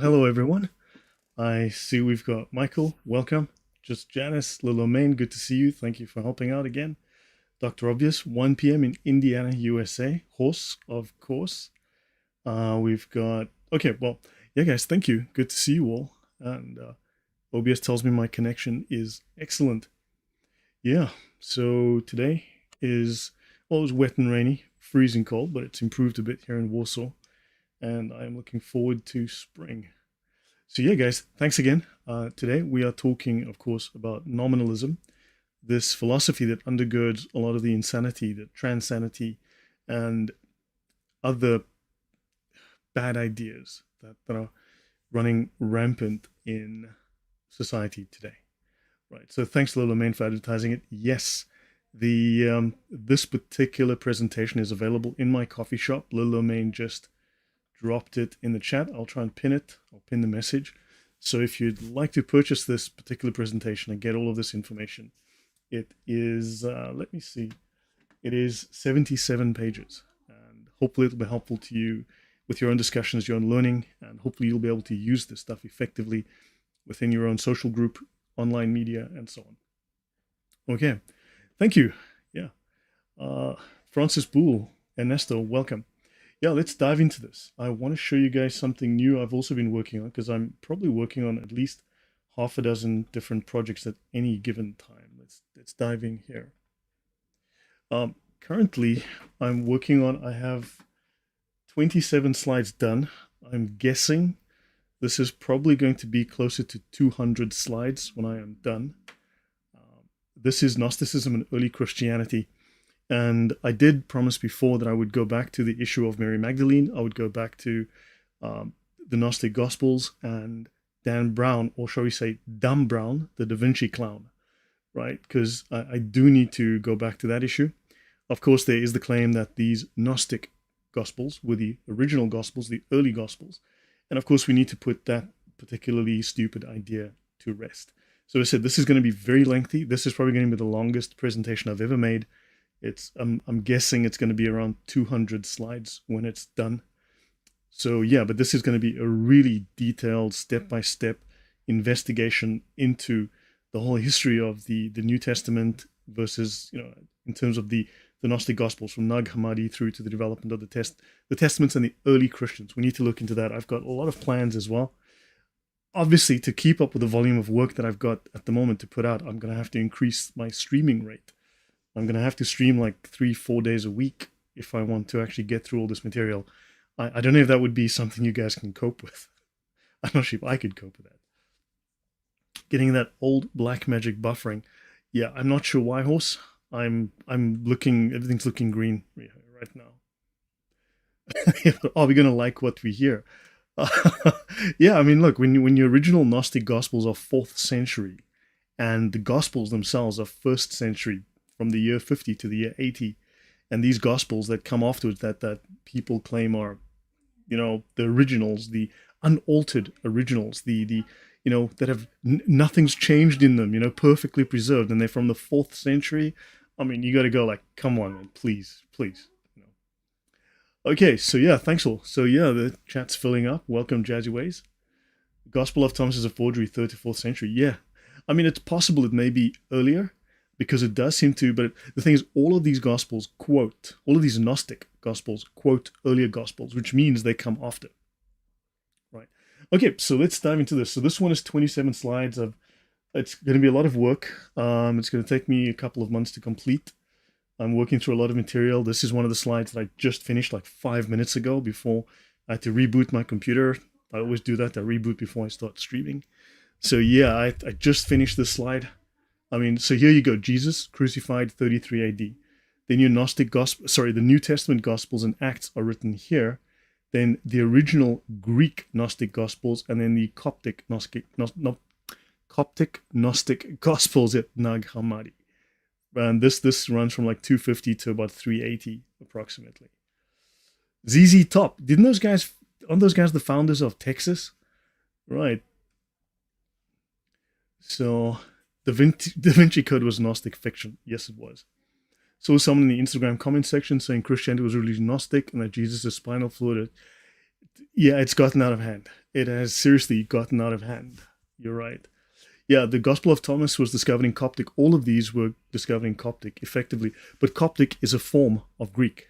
Hello everyone. I see we've got Michael. Welcome. Just Janice, Lil Main. Good to see you. Thank you for helping out again. Dr. Obvious, 1 p.m. in Indiana, USA. Horse, of course. We've got. Okay, well, yeah, guys. Thank you. Good to see you all. And OBS tells me my connection is excellent. Yeah. So today is well, it was wet and rainy, freezing cold, but it's improved a bit here in Warsaw, and I'm looking forward to spring. So yeah, guys, thanks again. Today we are talking, of course, about nominalism, this philosophy that undergirds a lot of the insanity, the transanity, and other bad ideas that are running rampant in society today. Right. So thanks, Lola Main, for advertising it. Yes, the this particular presentation is available in my coffee shop. Lola Main just dropped it in the chat. I'll try and pin it. I'll pin the message. So if you'd like to purchase this particular presentation and get all of this information, it is, let me see, it is 77 pages. And hopefully it'll be helpful to you with your own discussions, your own learning, and hopefully you'll be able to use this stuff effectively within your own social group, online media, and so on. Okay, thank you. Yeah. Francis Boole, Ernesto, welcome. Yeah, let's dive into this. I want to show you guys something new I've also been working on, because I'm probably working on at least half a dozen different projects at any given time. Let's dive in here. Currently, I'm working on, I have 27 slides done. I'm guessing this is probably going to be closer to 200 slides when I am done. This is Gnosticism and early Christianity. And I did promise before that I would go back to the issue of Mary Magdalene. I would go back to the Gnostic Gospels and Dan Brown, or shall we say Dan Brown, the Da Vinci clown, right? Because I do need to go back to that issue. Of course, there is the claim that these Gnostic Gospels were the original Gospels, the early Gospels. And of course, we need to put that particularly stupid idea to rest. So I said, this is going to be very lengthy. This is probably going to be the longest presentation I've ever made. I'm guessing it's going to be around 200 slides when it's done. So yeah, but this is going to be a really detailed step-by-step investigation into the whole history of the New Testament versus, in terms of the Gnostic Gospels from Nag Hammadi through to the development of the Testaments and the early Christians. We need to look into that. I've got a lot of plans as well. Obviously, to keep up with the volume of work that I've got at the moment to put out, I'm going to have to increase my streaming rate. I'm going to have to stream like 3-4 days a week if I want to actually get through all this material. I don't know if that would be something you guys can cope with. I'm not sure if I could cope with that. Getting that old black magic buffering. Yeah, I'm not sure why, horse. I'm looking, everything's looking green right now. Are we going to like what we hear? Yeah, I mean, look, when your original Gnostic Gospels are 4th century and the Gospels themselves are 1st century, from the year 50 to the year 80, and these Gospels that come afterwards that people claim are, the originals, the unaltered originals, the that have nothing's changed in them, perfectly preserved, and they're from the 4th century. I mean, you got to go like, come on, man, please. Okay, so yeah, thanks all. So yeah, the chat's filling up. Welcome, Jazzy Ways. Gospel of Thomas is a forgery, 3rd to 4th century. Yeah, I mean, it's possible it may be earlier, because it does seem to, but the thing is, all of these Gospels quote, all of these Gnostic Gospels quote earlier Gospels, which means they come after. Right. Okay, so let's dive into this. So this one is 27 slides. It's going to be a lot of work. It's going to take me a couple of months to complete. I'm working through a lot of material. This is one of the slides that I just finished like 5 minutes ago before I had to reboot my computer. I always do that. I reboot before I start streaming. So yeah, I just finished this slide. I mean, so here you go. Jesus crucified 33 AD. Then your Gnostic Gospel, the New Testament Gospels and Acts are written here. Then the original Greek Gnostic Gospels, and then the Coptic Gnostic Gospels at Nag Hammadi. And this runs from like 250 to about 380 approximately. ZZ Top. Aren't those guys the founders of Texas? Right. So Da Vinci Code was Gnostic fiction. Yes, it was. Saw someone in the Instagram comment section saying Christianity was really Gnostic and that Jesus' spinal fluid Yeah, it's gotten out of hand. It has seriously gotten out of hand. You're right. Yeah, the Gospel of Thomas was discovered in Coptic. All of these were discovered in Coptic, effectively. But Coptic is a form of Greek.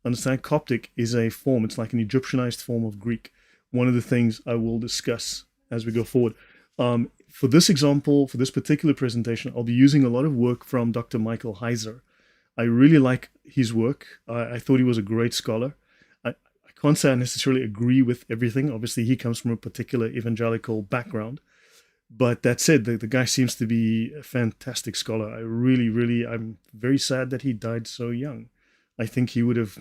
Understand? Coptic is a form. It's like an Egyptianized form of Greek. One of the things I will discuss as we go forward. For this example, for this particular presentation, I'll be using a lot of work from Dr. Michael Heiser. I really like his work. I thought he was a great scholar. I can't say I necessarily agree with everything. Obviously, he comes from a particular evangelical background. But that said, the guy seems to be a fantastic scholar. I'm very sad that he died so young. I think he would have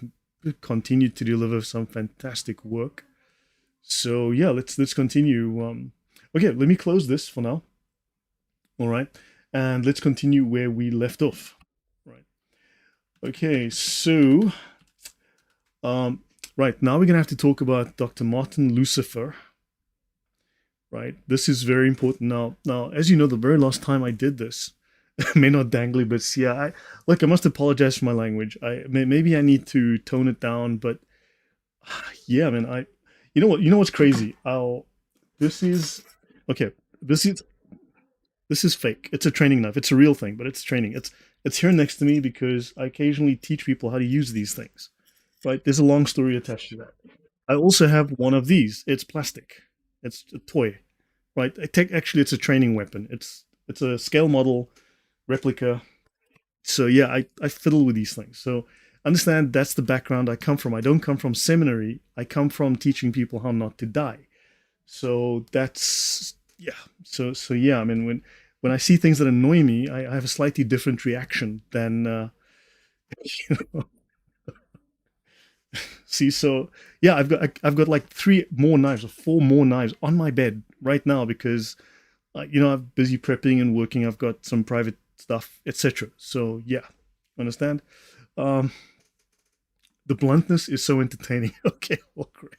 continued to deliver some fantastic work. So yeah, let's continue. Okay, let me close this for now. All right, and let's continue where we left off. Right. Okay, so um, right now we're gonna have to talk about Dr. Martin Lucifer. Right, this is very important. Now, as you know, the very last time I did this, may not dangly, but yeah, I must apologize for my language. Maybe I need to tone it down, but yeah, man, you know what's crazy? This is okay. This is this is fake. It's a training knife. It's a real thing, but it's training. It's here next to me because I occasionally teach people how to use these things. Right? There's a long story attached to that. I also have one of these. It's plastic. It's a toy. Right? Actually, it's a training weapon. It's a scale model replica. So yeah, I fiddle with these things. So understand that's the background I come from. I don't come from seminary. I come from teaching people how not to die. So that's yeah. So yeah. I mean, when I see things that annoy me, I have a slightly different reaction than you know. See. So yeah, I've got like three more knives or four more knives on my bed right now because I'm busy prepping and working. I've got some private stuff, etc. So yeah, understand. Um, the bluntness is so entertaining. Okay, well, great.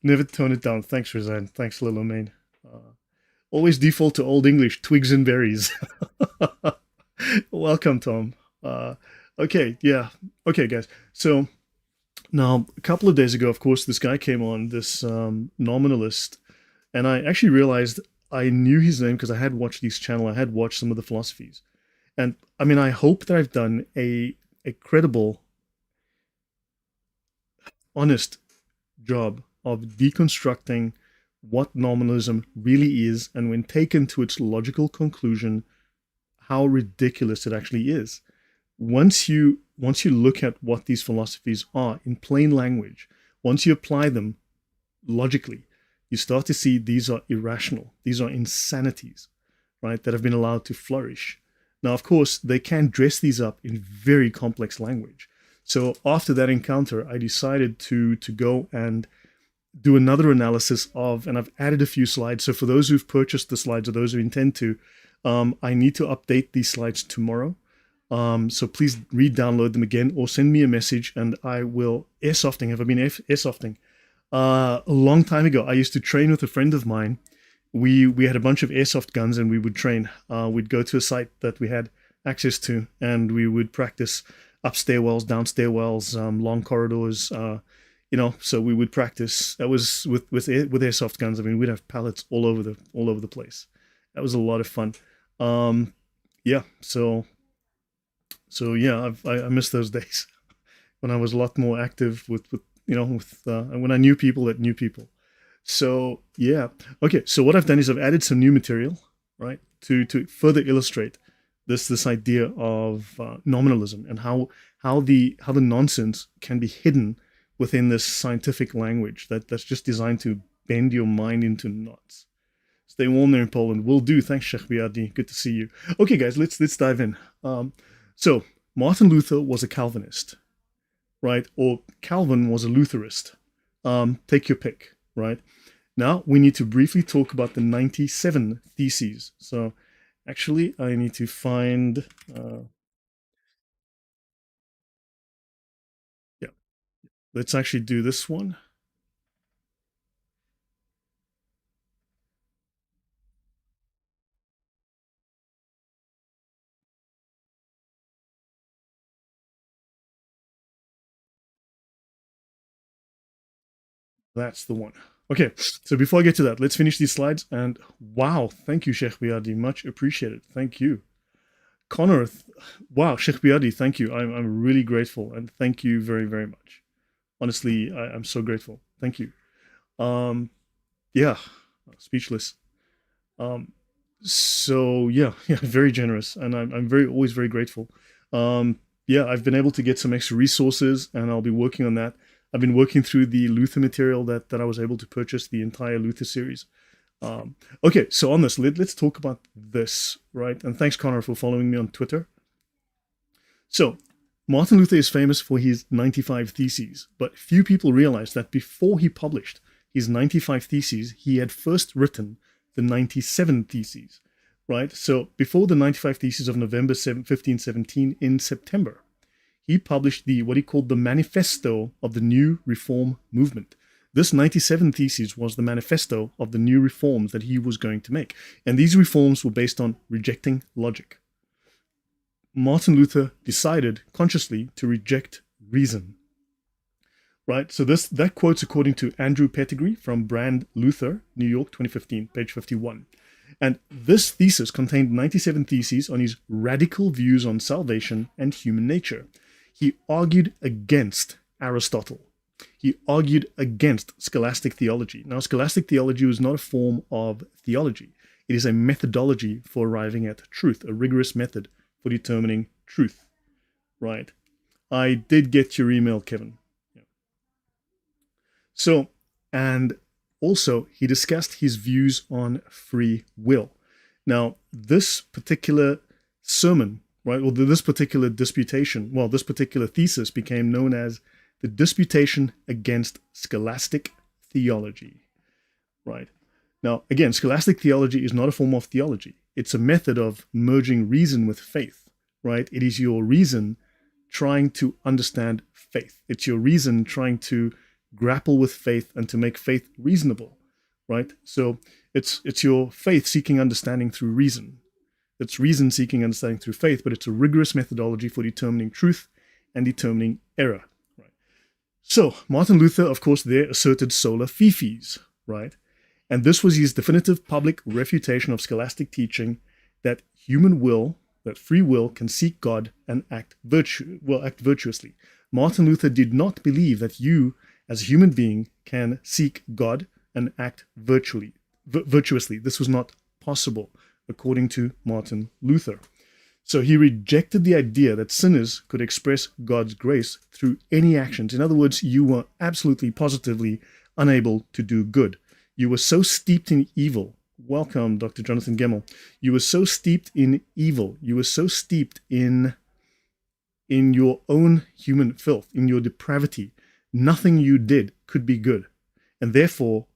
Never tone it down. Thanks, Razan. Thanks, Lil Main. Always default to Old English, twigs and berries. Welcome, Tom. Uh, okay, yeah. Okay, guys. So now, a couple of days ago, of course, this guy came on, this nominalist, and I actually realized I knew his name because I had watched his channel. I had watched some of the philosophies. And I mean, I hope that I've done a credible, honest job of deconstructing what nominalism really is, and when taken to its logical conclusion, how ridiculous it actually is. Once you look at what these philosophies are in plain language, once you apply them logically, you start to see these are irrational. These are insanities, right, that have been allowed to flourish. Now, of course, they can dress these up in very complex language. So after that encounter, I decided to go and do another analysis of, and I've added a few slides. So for those who've purchased the slides or those who intend to, I need to update these slides tomorrow. So please re-download them again or send me a message and I will. Airsofting. Have I been airsofting? A long time ago, I used to train with a friend of mine. We had a bunch of airsoft guns and we would train. We'd go to a site that we had access to and we would practice up stairwells, down stairwells, long corridors. So we would practice. That was with airsoft guns. I mean, we'd have pallets all over the place. That was a lot of fun. Um, yeah. So yeah, I miss those days when I was a lot more active with when I knew people that knew people. So yeah, okay. So what I've done is I've added some new material, right, to further illustrate this idea of nominalism and how the nonsense can be hidden within this scientific language that's just designed to bend your mind into knots. Stay warm there in Poland. Will do. Thanks, Sheikh Biadi. Good to see you. Okay, guys, let's dive in. So Martin Luther was a Calvinist, right? Or Calvin was a Lutherist. Take your pick, right? Now we need to briefly talk about the 97 Theses. So actually, I need to find, yeah, let's actually do this one. That's the one. Okay, so before I get to that, let's finish these slides. And wow, thank you, Sheikh Biadi. Much appreciated. Thank you. Connor, wow, Sheikh Biadi, thank you. I'm really grateful. And thank you very, very much. Honestly, I'm so grateful. Thank you. Um, yeah, speechless. Um, so yeah, very generous. And I'm very, always very grateful. Yeah, I've been able to get some extra resources and I'll be working on that. I've been working through the Luther material that I was able to purchase, the entire Luther series. Okay, so on this, let's talk about this, right? And thanks, Connor, for following me on Twitter. So, Martin Luther is famous for his 95 Theses, but few people realize that before he published his 95 Theses, he had first written the 97 Theses, right? So, before the 95 Theses of November 1517, in September, he published what he called the Manifesto of the New Reform Movement. This 97 Theses was the manifesto of the new reforms that he was going to make. And these reforms were based on rejecting logic. Martin Luther decided consciously to reject reason. Right? So that quote's according to Andrew Pettigrew from Brand Luther, New York, 2015, page 51. And this thesis contained 97 theses on his radical views on salvation and human nature. He argued against Aristotle. He argued against scholastic theology. Now, scholastic theology was not a form of theology. It is a methodology for arriving at truth, a rigorous method for determining truth, right? I did get your email, Kevin. Yeah. So, and also he discussed his views on free will. Now, this particular sermon, right, or this particular disputation, well, this particular thesis became known as the Disputation Against Scholastic Theology, right? Now, again, scholastic theology is not a form of theology. It's a method of merging reason with faith, right? It is your reason trying to understand faith. It's your reason trying to grapple with faith and to make faith reasonable, right? So it's your faith seeking understanding through reason. It's reason seeking understanding through faith, but it's a rigorous methodology for determining truth and determining error. Right? So Martin Luther, of course, there asserted sola fifis, right? And this was his definitive public refutation of scholastic teaching that human will, that free will can seek God and act virtuously. Martin Luther did not believe that you, as a human being, can seek God and act virtuously. This was not possible, according to Martin Luther. So he rejected the idea that sinners could express God's grace through any actions. In other words, you were absolutely, positively unable to do good. You were so steeped in evil. Welcome, Dr. Jonathan Gemmell. You were so steeped in evil. You were so steeped in your own human filth, in your depravity. Nothing you did could be good. And therefore,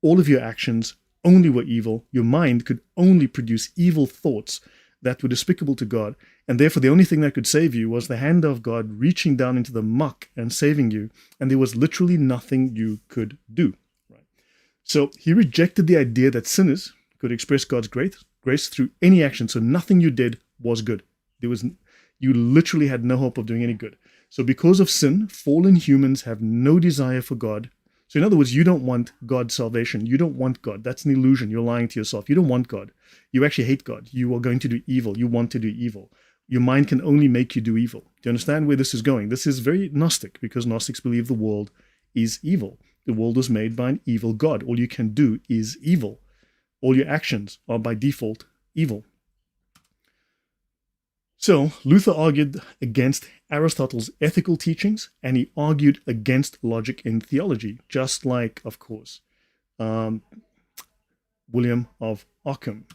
all of your actions only were evil. Your mind could only produce evil thoughts that were despicable to God. And therefore, the only thing that could save you was the hand of God reaching down into the muck and saving you. And there was literally nothing you could do. Right? So he rejected the idea that sinners could express God's grace through any action. So nothing you did was good. You literally had no hope of doing any good. So because of sin, fallen humans have no desire for God. So in other words, you don't want God's salvation. You don't want God. That's an illusion. You're lying to yourself. You don't want God. You actually hate God. You are going to do evil. You want to do evil. Your mind can only make you do evil. Do you understand where this is going? This is very Gnostic, because Gnostics believe the world is evil. The world was made by an evil God. All you can do is evil. All your actions are by default evil. So Luther argued against Aristotle's ethical teachings, and he argued against logic in theology, just like, of course, William of Ockham.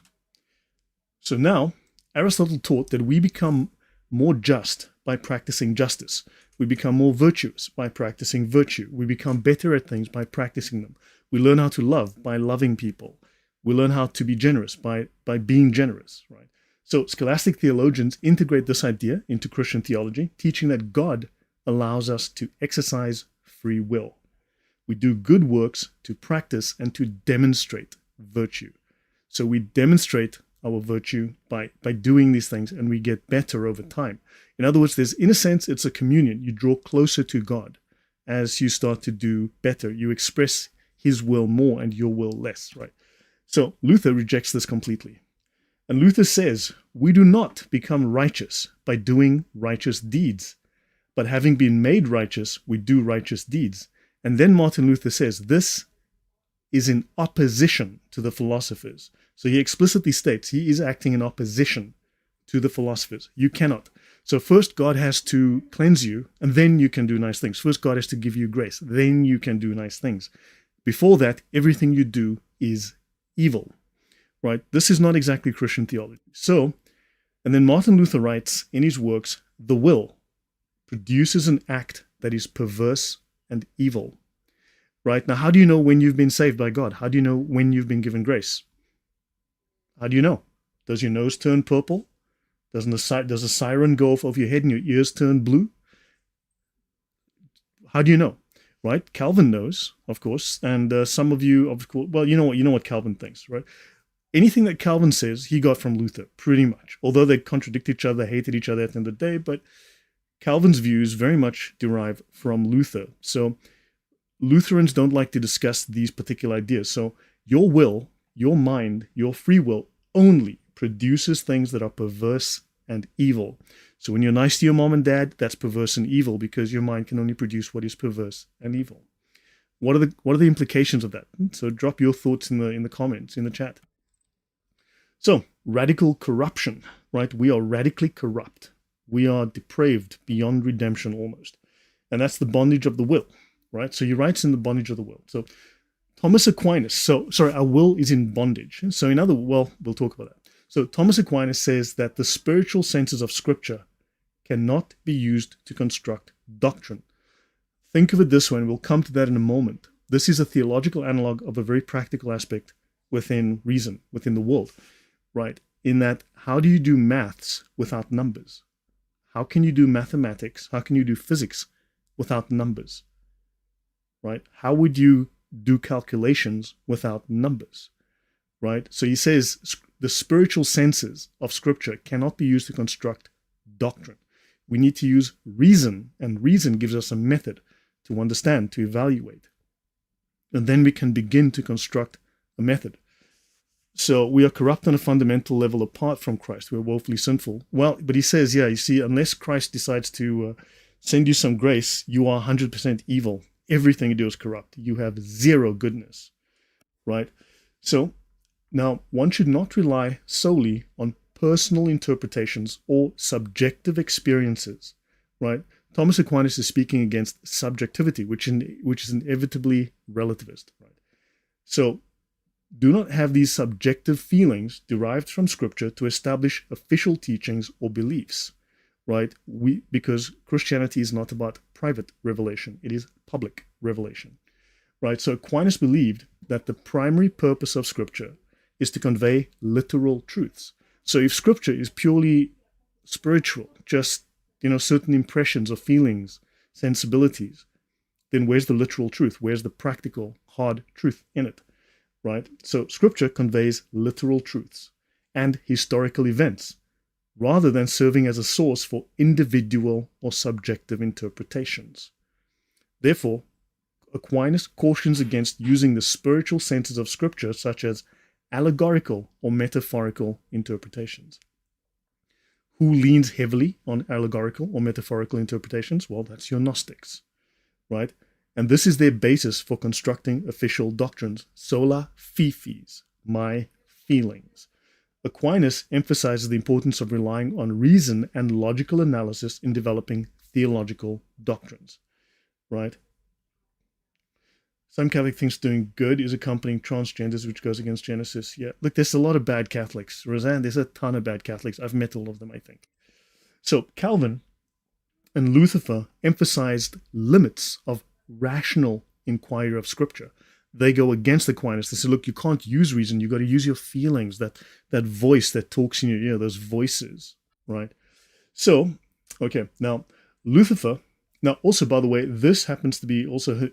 So now, Aristotle taught that we become more just by practicing justice. We become more virtuous by practicing virtue. We become better at things by practicing them. We learn how to love by loving people. We learn how to be generous by being generous, right? So scholastic theologians integrate this idea into Christian theology, teaching that God allows us to exercise free will. We do good works to practice and to demonstrate virtue. So we demonstrate our virtue by doing these things, and we get better over time. In other words, in a sense, it's a communion. You draw closer to God as you start to do better. You express his will more and your will less, right? So Luther rejects this completely. And Luther says, we do not become righteous by doing righteous deeds, but having been made righteous, we do righteous deeds. And then Martin Luther says, this is in opposition to the philosophers. So he explicitly states he is acting in opposition to the philosophers. You cannot. So first God has to cleanse you, and then you can do nice things. First God has to give you grace, then you can do nice things. Before that, everything you do is evil, right? This is not exactly Christian theology. So, and then Martin Luther writes in his works, the will produces an act that is perverse and evil, right? Now, how do you know when you've been saved by God? How do you know when you've been given grace? How do you know? Does your nose turn purple? Does a siren go off of your head and your ears turn blue? How do you know? Right? Calvin knows, of course, and some of you, of course, well, you know what Calvin thinks, right? Anything that Calvin says, he got from Luther, pretty much. Although they contradict each other, hated each other at the end of the day, but Calvin's views very much derive from Luther. So Lutherans don't like to discuss these particular ideas. So your will, your mind, your free will only produces things that are perverse and evil. So when you're nice to your mom and dad, that's perverse and evil because your mind can only produce what is perverse and evil. What are the implications of that? So drop your thoughts in the comments, in the chat. So radical corruption, right? We are radically corrupt. We are depraved beyond redemption almost. And that's the bondage of the will, right? So he writes in the bondage of the will. So Thomas Aquinas, our will is in bondage. So we'll talk about that. So Thomas Aquinas says that the spiritual senses of Scripture cannot be used to construct doctrine. Think of it this way, and we'll come to that in a moment. This is a theological analog of a very practical aspect within reason, within the world, right? In that, how do you do maths without numbers? How can you do mathematics? How can you do physics without numbers, right? How would you do calculations without numbers, right? So he says the spiritual senses of Scripture cannot be used to construct doctrine. We need to use reason, and reason gives us a method to understand, to evaluate. And then we can begin to construct a method. So we are corrupt on a fundamental level apart from Christ. We're woefully sinful. Well, but he says, yeah, you see, unless Christ decides to send you some grace, you are 100% evil. Everything you do is corrupt. You have zero goodness, right? So now one should not rely solely on personal interpretations or subjective experiences, right? Thomas Aquinas is speaking against subjectivity, which is inevitably relativist, right? So do not have these subjective feelings derived from Scripture to establish official teachings or beliefs, right? Because Christianity is not about private revelation, it is public revelation, right? So Aquinas believed that the primary purpose of Scripture is to convey literal truths. So if Scripture is purely spiritual, just, certain impressions or feelings, sensibilities, then where's the literal truth? Where's the practical, hard truth in it, right? So Scripture conveys literal truths and historical events, rather than serving as a source for individual or subjective interpretations. Therefore, Aquinas cautions against using the spiritual senses of Scripture, such as allegorical or metaphorical interpretations. Who leans heavily on allegorical or metaphorical interpretations? Well, that's your Gnostics, right? And this is their basis for constructing official doctrines. Sola fifis, my feelings. Aquinas emphasizes the importance of relying on reason and logical analysis in developing theological doctrines, right? Some Catholic thinks doing good is accompanying transgenders, which goes against Genesis. Yeah, look, there's a lot of bad Catholics. Roseanne, there's a ton of bad Catholics. I've met all of them, I think. So Calvin and Luther emphasized limits of rational inquiry of Scripture. They go against Aquinas. They say, look, you can't use reason. You've got to use your feelings, that voice that talks in your ear, those voices, right? So, okay, now Luther, now also, by the way, this happens to be also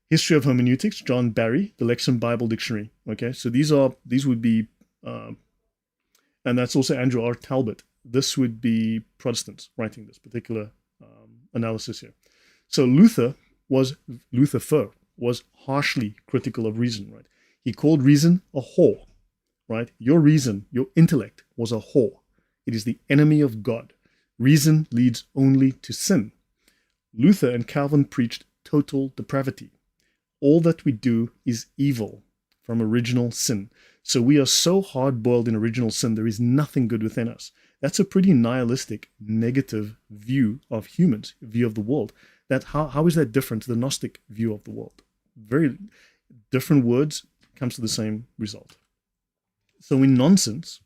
History of Hermeneutics, John Barry, the Lexham Bible Dictionary. Okay, so these would be, and that's also Andrew R. Talbot. This would be Protestants writing this particular analysis here. So Luther was was harshly critical of reason, right? He called reason a whore, right? Your reason, your intellect was a whore. It is the enemy of God. Reason leads only to sin. Luther and Calvin preached total depravity. All that we do is evil from original sin. So we are so hard-boiled in original sin, there is nothing good within us. That's a pretty nihilistic, negative view of humans, view of the world. That how is that different to the Gnostic view of the world? Very different words, comes to the same result. So in nonsense,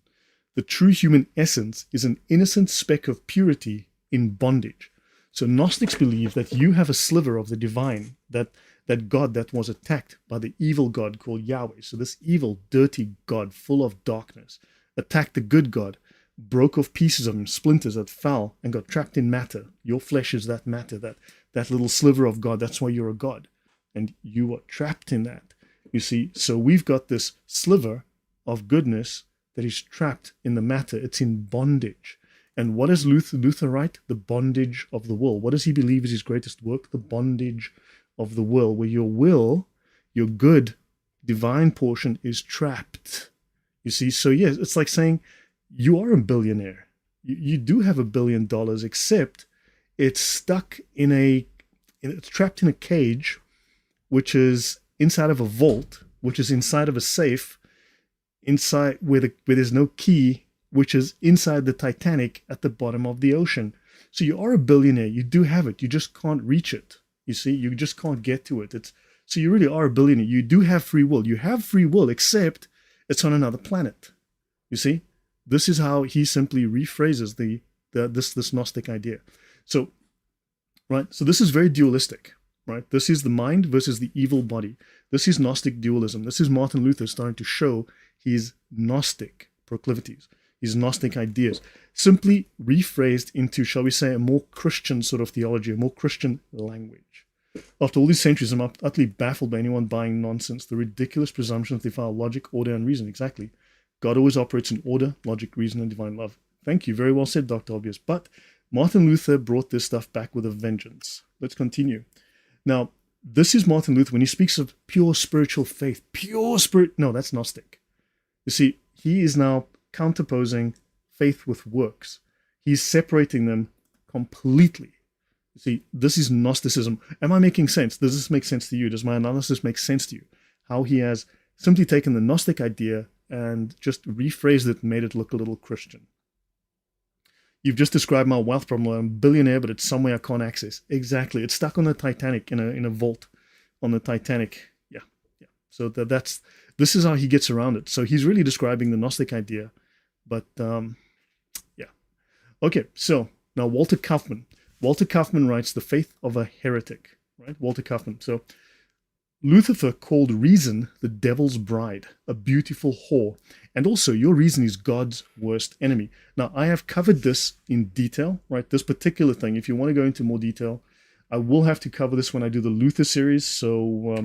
the true human essence is an innocent speck of purity in bondage. So Gnostics believe that you have a sliver of the divine, that God that was attacked by the evil God called Yahweh. So this evil, dirty God full of darkness attacked the good God, broke off pieces of him, splinters that fell and got trapped in matter. Your flesh is that matter, that little sliver of God. That's why you're a God. And you are trapped in that. You see, so we've got this sliver of goodness that is trapped in the matter. It's in bondage. And what does Luther write? The bondage of the will. What does he believe is his greatest work? The bondage of the will, where your will, your good, divine portion is trapped. You see, so yes, it's like saying you are a billionaire. You do have $1 billion, except it's stuck it's trapped in a cage, which is inside of a vault, which is inside of a safe, inside where there's no key, which is inside the Titanic at the bottom of the ocean. So you are a billionaire. You do have it. You just can't reach it. You see, you just can't get to it. So you really are a billionaire. You do have free will. You have free will, except it's on another planet. You see, this is how he simply rephrases this Gnostic idea. So, right. So this is very dualistic, right? This is the mind versus the evil body. This is Gnostic dualism. This is Martin Luther starting to show his Gnostic proclivities, his Gnostic ideas, simply rephrased into, shall we say, a more Christian sort of theology, a more Christian language. After all these centuries, I'm utterly baffled by anyone buying nonsense, the ridiculous presumptions they file logic, order, and reason. Exactly. God always operates in order, logic, reason, and divine love. Thank you. Very well said, Dr. Obvious. But Martin Luther brought this stuff back with a vengeance. Let's continue. Now, this is Martin Luther when he speaks of pure spiritual faith. Pure spirit. No, that's Gnostic. You see, he is now counterposing faith with works. He's separating them completely. You see, this is Gnosticism. Am I making sense? Does this make sense to you? Does my analysis make sense to you? How he has simply taken the Gnostic idea and just rephrased it and made it look a little Christian. You've just described my wealth problem. I'm a billionaire, but it's somewhere I can't access. Exactly. It's stuck on the Titanic, in a vault on the Titanic. Yeah. So this is how he gets around it. So he's really describing the Gnostic idea. But, yeah. Okay, so now Walter Kaufmann. Walter Kaufmann writes The Faith of a Heretic, right? Walter Kaufmann. So Luther called reason the devil's bride, a beautiful whore. And also, your reason is God's worst enemy. Now, I have covered this in detail, right? This particular thing. If you want to go into more detail, I will have to cover this when I do the Luther series. So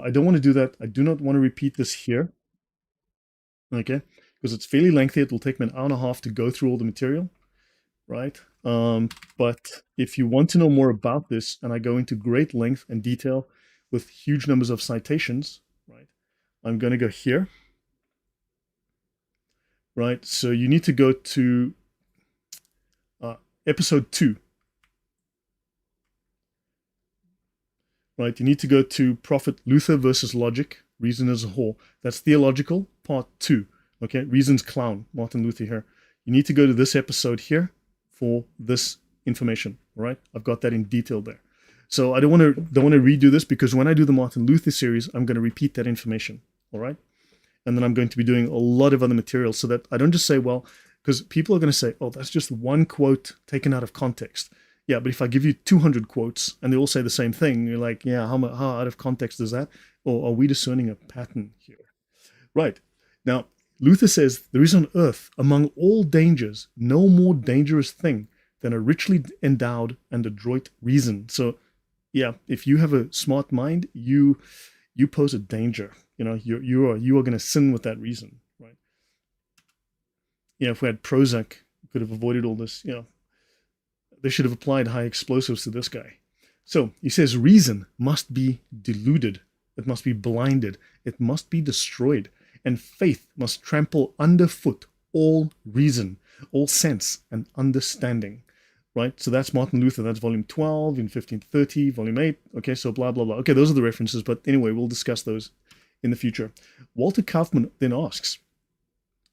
I don't want to do that. I do not want to repeat this here, okay? Because it's fairly lengthy. It will take me an hour and a half to go through all the material, right? But if you want to know more about this, and I go into great length and detail with huge numbers of citations, right? I'm going to go here, right? So you need to go to episode 2, right? You need to go to Prophet Luther versus Logic, Reason as a Whore. That's theological, part 2, okay? Reason's clown, Martin Luther here. You need to go to this episode here for this information, all right? I've got that in detail there. So I don't want to redo this, because when I do the Martin Luther series, I'm going to repeat that information, all right? And then I'm going to be doing a lot of other material, so that I don't just say, well, because people are going to say, oh, that's just one quote taken out of context. Yeah, but if I give you 200 quotes and they all say the same thing, you're like, yeah, how out of context is that? Or are we discerning a pattern here? Right. Now, Luther says, there is on earth, among all dangers, no more dangerous thing than a richly endowed and adroit reason. So, yeah, if you have a smart mind, you pose a danger. You know, you are going to sin with that reason, right? You know, if we had Prozac, we could have avoided all this. You know, they should have applied high explosives to this guy. So he says reason must be deluded, it must be blinded, it must be destroyed, and faith must trample underfoot all reason, all sense and understanding. Right? So that's Martin Luther. That's volume 12 in 1530, volume 8. Okay, so blah, blah, blah. Okay, those are the references, but anyway, we'll discuss those in the future. Walter Kaufmann then asks,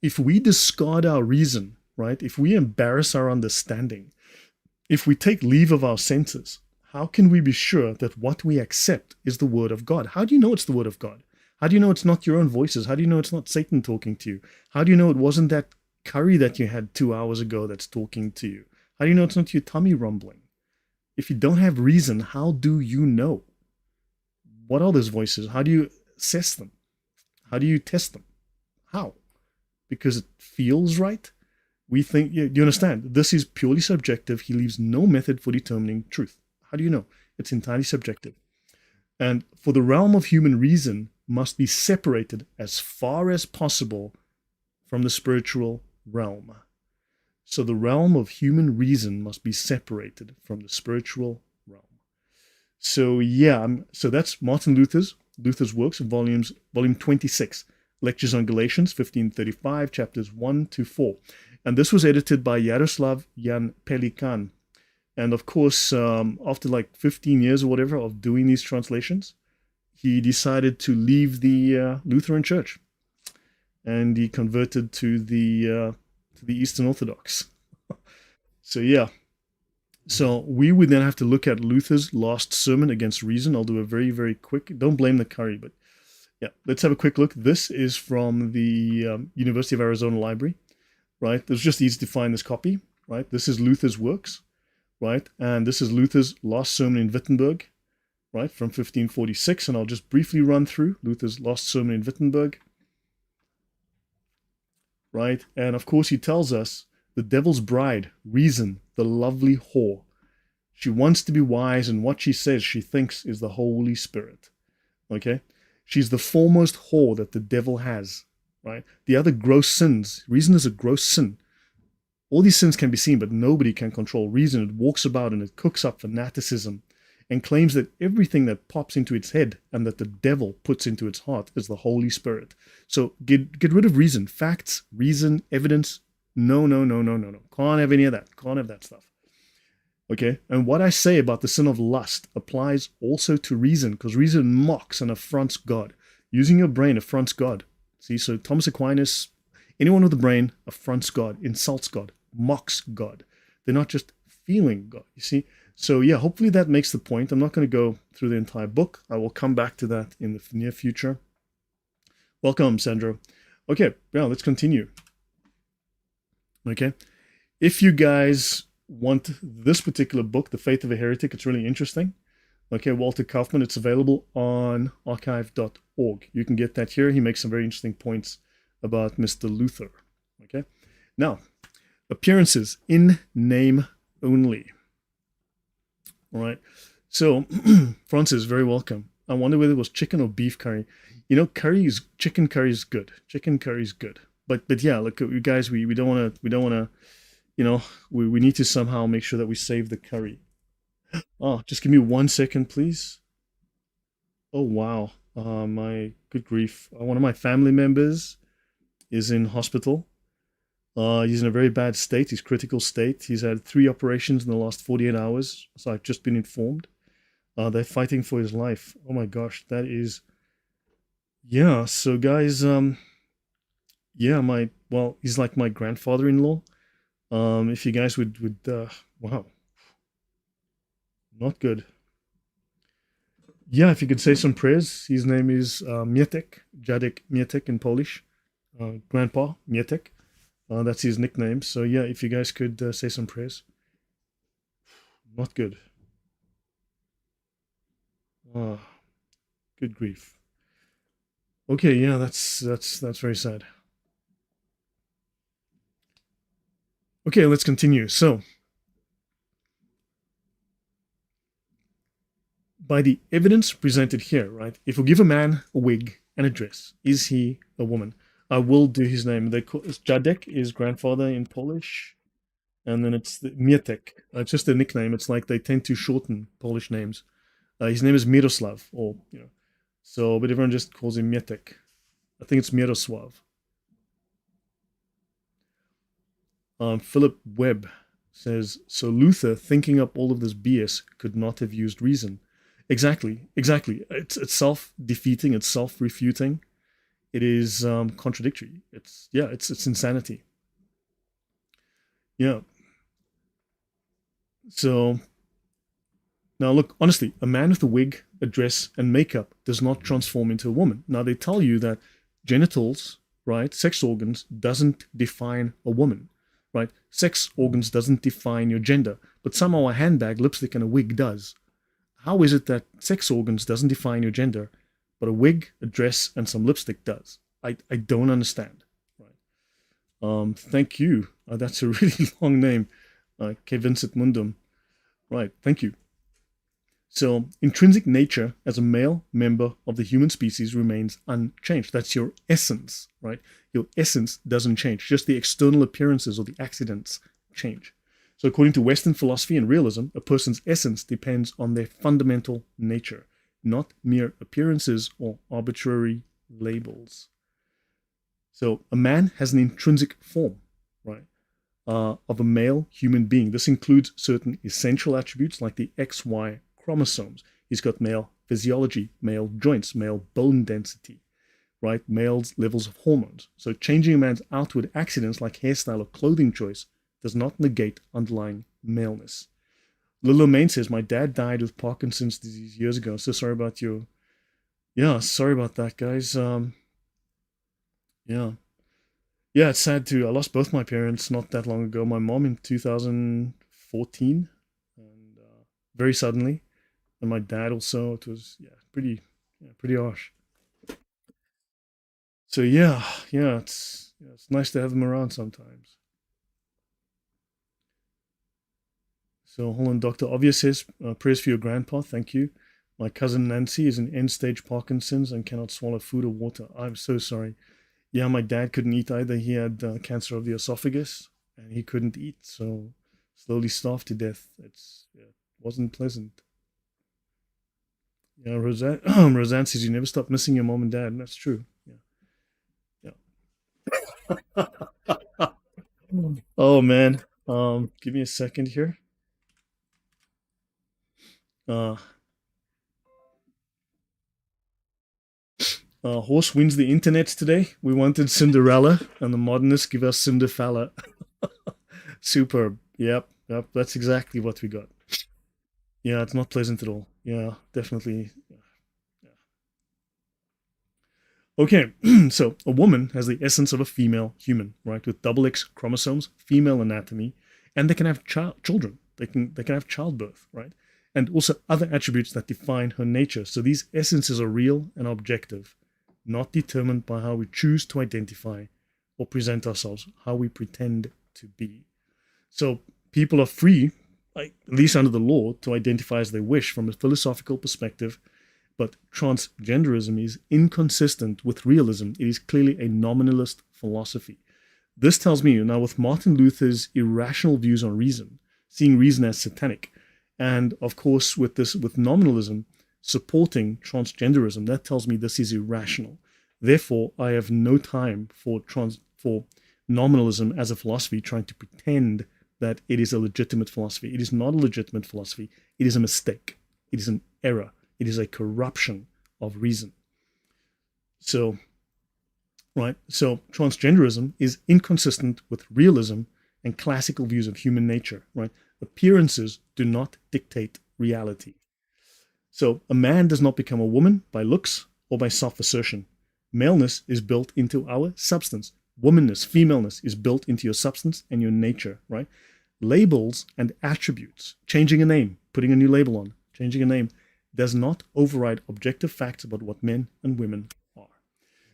if we discard our reason, right, if we embarrass our understanding, if we take leave of our senses, how can we be sure that what we accept is the word of God? How do you know it's the word of God? How do you know it's not your own voices? How do you know it's not Satan talking to you? How do you know it wasn't that curry that you had 2 hours ago that's talking to you? How do you know it's not your tummy rumbling? If you don't have reason, how do you know? What are those voices? How do you assess them? How do you test them? How? Because it feels right? We think, yeah, you understand? This is purely subjective. He leaves no method for determining truth. How do you know? It's entirely subjective. And for the realm of human reason must be separated as far as possible from the spiritual realm. So the realm of human reason must be separated from the spiritual realm. So yeah, so that's Martin Luther's works, volume 26, Lectures on Galatians, 1535, chapters 1 to 4. And this was edited by Yaroslav Jan Pelikan. And of course, after like 15 years or whatever of doing these translations, he decided to leave the Lutheran Church, and he converted to the Eastern Orthodox. So yeah, so we would then have to look at Luther's last sermon against reason. I'll do a very, very quick, don't blame the curry, but yeah, let's have a quick look. This is from the University of Arizona Library, right? It's just easy to find this copy, right? This is Luther's works, right? And this is Luther's last sermon in Wittenberg, right, from 1546. And I'll just briefly run through Luther's last sermon in Wittenberg, right? And of course, he tells us the devil's bride, reason, the lovely whore. She wants to be wise, and what she says she thinks is the Holy Spirit. Okay? She's the foremost whore that the devil has, right? The other gross sins, reason is a gross sin. All these sins can be seen, but nobody can control reason. It walks about and it cooks up fanaticism and claims that everything that pops into its head and that the devil puts into its heart is the Holy Spirit. So get rid of reason, facts, reason, evidence. No. Can't have any of that. Can't have that stuff. Okay? And what I say about the sin of lust applies also to reason, because reason mocks and affronts God. Using your brain affronts God. See, so Thomas Aquinas, anyone with a brain affronts God, insults God, mocks God. They're not just feeling God, you see? So yeah, hopefully that makes the point. I'm not going to go through the entire book. I will come back to that in the near future. Welcome, Sandro. Okay, now let's continue. Okay, if you guys want this particular book, The Faith of a Heretic, it's really interesting. Okay, Walter Kaufmann, it's available on archive.org. You can get that here. He makes some very interesting points about Mr. Luther. Okay, now, appearances in name only. All right, so Francis, very welcome. I wonder whether it was chicken or beef curry. You know, chicken curry is good. Chicken curry is good. But yeah, look, you guys, we don't want to, you know, we need to somehow make sure that we save the curry. Oh, just give me 1 second, please. Oh wow, my good grief. One of my family members is in hospital. He's in a very bad state. He's critical state. He's had 3 operations in the last 48 hours. So I've just been informed. They're fighting for his life. Oh my gosh, that is. Yeah. So guys, yeah, he's like my grandfather-in-law. If you guys would, wow, not good. Yeah, if you could say some prayers. His name is Mietek, Jadek Mietek in Polish. Grandpa Mietek. That's his nickname. So yeah, if you guys could say some prayers. Not good. Good grief. Okay, yeah, that's very sad. Okay, let's continue. So, by the evidence presented here, right? If we give a man a wig and a dress, is he a woman? I will do his name. They call Jadek is grandfather in Polish. and then it's the Mietek. It's just a nickname. It's like they tend to shorten Polish names. His name is Miroslav, or so, but everyone just calls him Mietek. I think it's Mirosław. Philip Webb says, so Luther, thinking up all of this BS, could not have used reason. Exactly, exactly. It's self-defeating. It's self-refuting. It is contradictory. It's insanity. Yeah. So now look, honestly, a man with a wig, a dress, and makeup does not transform into a woman. Now they tell you that genitals, right, sex organs, doesn't define a woman, right? Sex organs doesn't define your gender, but somehow a handbag, lipstick, and a wig does. How is it that sex organs doesn't define your gender, but a wig, a dress, and some lipstick does? I don't understand. Right. Thank you. That's a really long name. K. Vincent Mundum. Right. Thank you. So, intrinsic nature as a male member of the human species remains unchanged. That's your essence, right? Your essence doesn't change. Just the external appearances or the accidents change. So, according to Western philosophy and realism, a person's essence depends on their fundamental nature, not mere appearances or arbitrary labels. So, a man has an intrinsic form, right, of a male human being. This includes certain essential attributes like the XY chromosomes. He's got male physiology, male joints, male bone density, right? Male's levels of hormones. So changing a man's outward accidents like hairstyle or clothing choice does not negate underlying maleness. Lilo Main says, my dad died with Parkinson's disease years ago. So sorry about your... Yeah, sorry about that, guys. Yeah. Yeah, it's sad too. I lost both my parents not that long ago. My mom in 2014, and very suddenly, and my dad also. It was pretty harsh. So it's nice to have them around sometimes. So hold on, Doctor Obvious says prayers for your grandpa. Thank you. My cousin Nancy is in end stage Parkinson's and cannot swallow food or water. I'm so sorry. Yeah, my dad couldn't eat either. He had cancer of the esophagus and he couldn't eat, so slowly starved to death. It wasn't pleasant. Yeah, Roseanne, Roseanne says you never stop missing your mom and dad, and that's true. Yeah, yeah. Oh man, give me a second here. Uh, Horse wins the internet today. We wanted Cinderella, and the modernists give us Cinderfella. Superb. Yep, yep. That's exactly what we got. Yeah, it's not pleasant at all. Yeah, definitely. Yeah. Okay, so a woman has the essence of a female human, right, with double X chromosomes, female anatomy, and they can have children. They can have childbirth, right, and also other attributes that define her nature. So these essences are real and objective, not determined by how we choose to identify or present ourselves, how we pretend to be. So people are free, like, at least under the law, to identify as they wish from a philosophical perspective, but transgenderism is inconsistent with realism. It is clearly a nominalist philosophy. This tells me now, with Martin Luther's irrational views on reason, seeing reason as satanic, and of course with nominalism supporting transgenderism, that tells me this is irrational. Therefore, I have no time for nominalism as a philosophy trying to pretend that it is a legitimate philosophy. It is not a legitimate philosophy. It is a mistake. It is an error. It is a corruption of reason. So, right, so transgenderism is inconsistent with realism and classical views of human nature, right? Appearances do not dictate reality. So a man does not become a woman by looks or by self-assertion. Maleness is built into our substance. Womanness, femaleness is built into your substance and your nature, right? Labels and attributes, changing a name, putting a new label on, changing a name, does not override objective facts about what men and women are.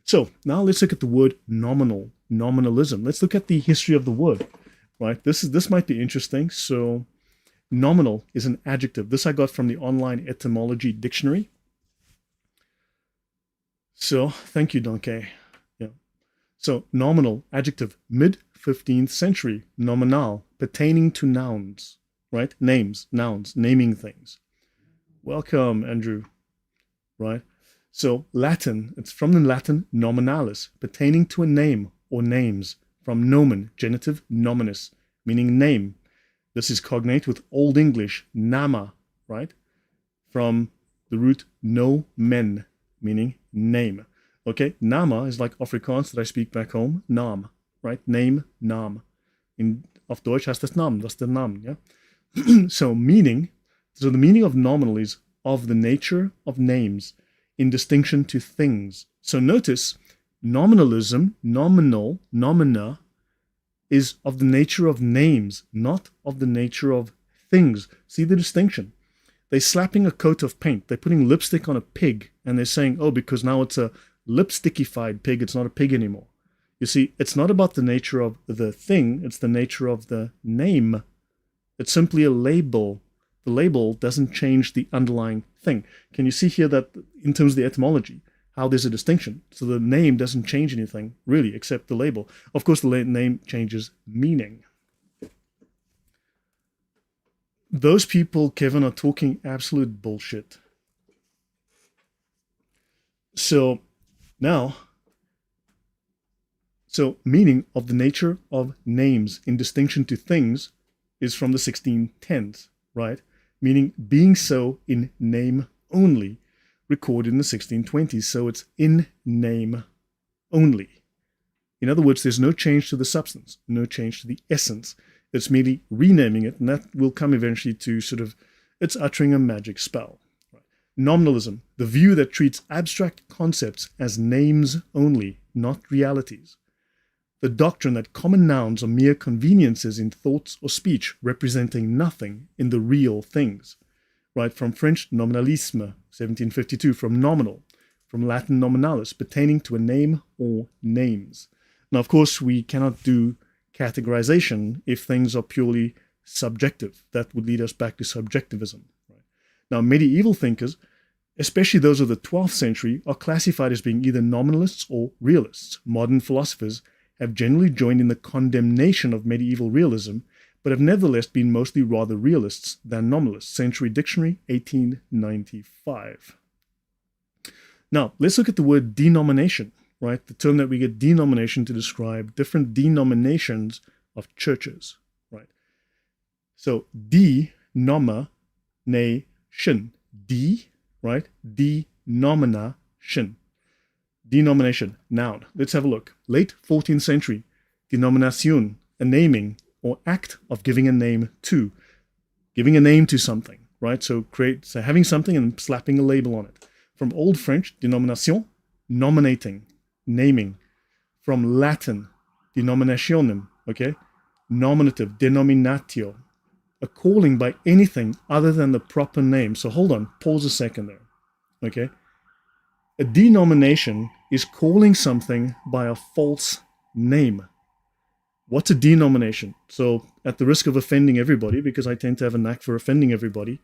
So now let's look at the word nominalism. Let's look at the history of the word, right? This might be interesting. So nominal is an adjective. This I got from the online etymology dictionary. So thank you, Donkey. Yeah. So nominal, adjective, mid 15th century, nominal, pertaining to nouns, right? Names, nouns, naming things. Welcome, Andrew, right? So Latin, it's from the Latin nominalis, pertaining to a name or names, from nomen, genitive nominis, meaning name. This is cognate with Old English, nama, right? From the root no men, meaning name. Okay, nama is like Afrikaans that I speak back home, naam, right? Name, naam. Auf Deutsch heißt das Namen, das ist der Namen, yeah? So the meaning of nominal is of the nature of names in distinction to things. So notice, nominalism, nominal, nomina, is of the nature of names, not of the nature of things. See the distinction? They're slapping a coat of paint. They're putting lipstick on a pig, and they're saying, oh, because now it's a lipstickified pig, it's not a pig anymore. You see, it's not about the nature of the thing, it's the nature of the name. It's simply a label. The label doesn't change the underlying thing. Can you see here that in terms of the etymology, how there's a distinction? So the name doesn't change anything, really, except the label. Of course, the name changes meaning. Those people, Kevin, are talking absolute bullshit. So now, meaning of the nature of names in distinction to things is from the 1610s, right? Meaning being so in name only, recorded in the 1620s. So it's in name only. In other words, there's no change to the substance, no change to the essence. It's merely renaming it, and that will come eventually to sort of, it's uttering a magic spell. Right? Nominalism, the view that treats abstract concepts as names only, not realities. The doctrine that common nouns are mere conveniences in thoughts or speech, representing nothing in the real things. Right? From French, nominalisme, 1752, from nominal, from Latin nominalis, pertaining to a name or names. Now, of course, we cannot do categorization if things are purely subjective. That would lead us back to subjectivism. Right? Now, medieval thinkers, especially those of the 12th century, are classified as being either nominalists or realists. Modern philosophers have generally joined in the condemnation of medieval realism, but have nevertheless been mostly rather realists than nominalists. Century Dictionary, 1895. Now, let's look at the word denomination, right? The term that we get denomination to describe different denominations of churches, right? So, denomination, right? Denomination. Denomination, noun. Let's have a look. Late 14th century, denomination, a naming or act of giving a name to something, right? So having something and slapping a label on it. From Old French, denomination, nominating, naming. From Latin, denominationem, okay? Nominative, denominatio, a calling by anything other than the proper name. So hold on, pause a second there, okay? A denomination is calling something by a false name. What's a denomination? So, at the risk of offending everybody, because I tend to have a knack for offending everybody,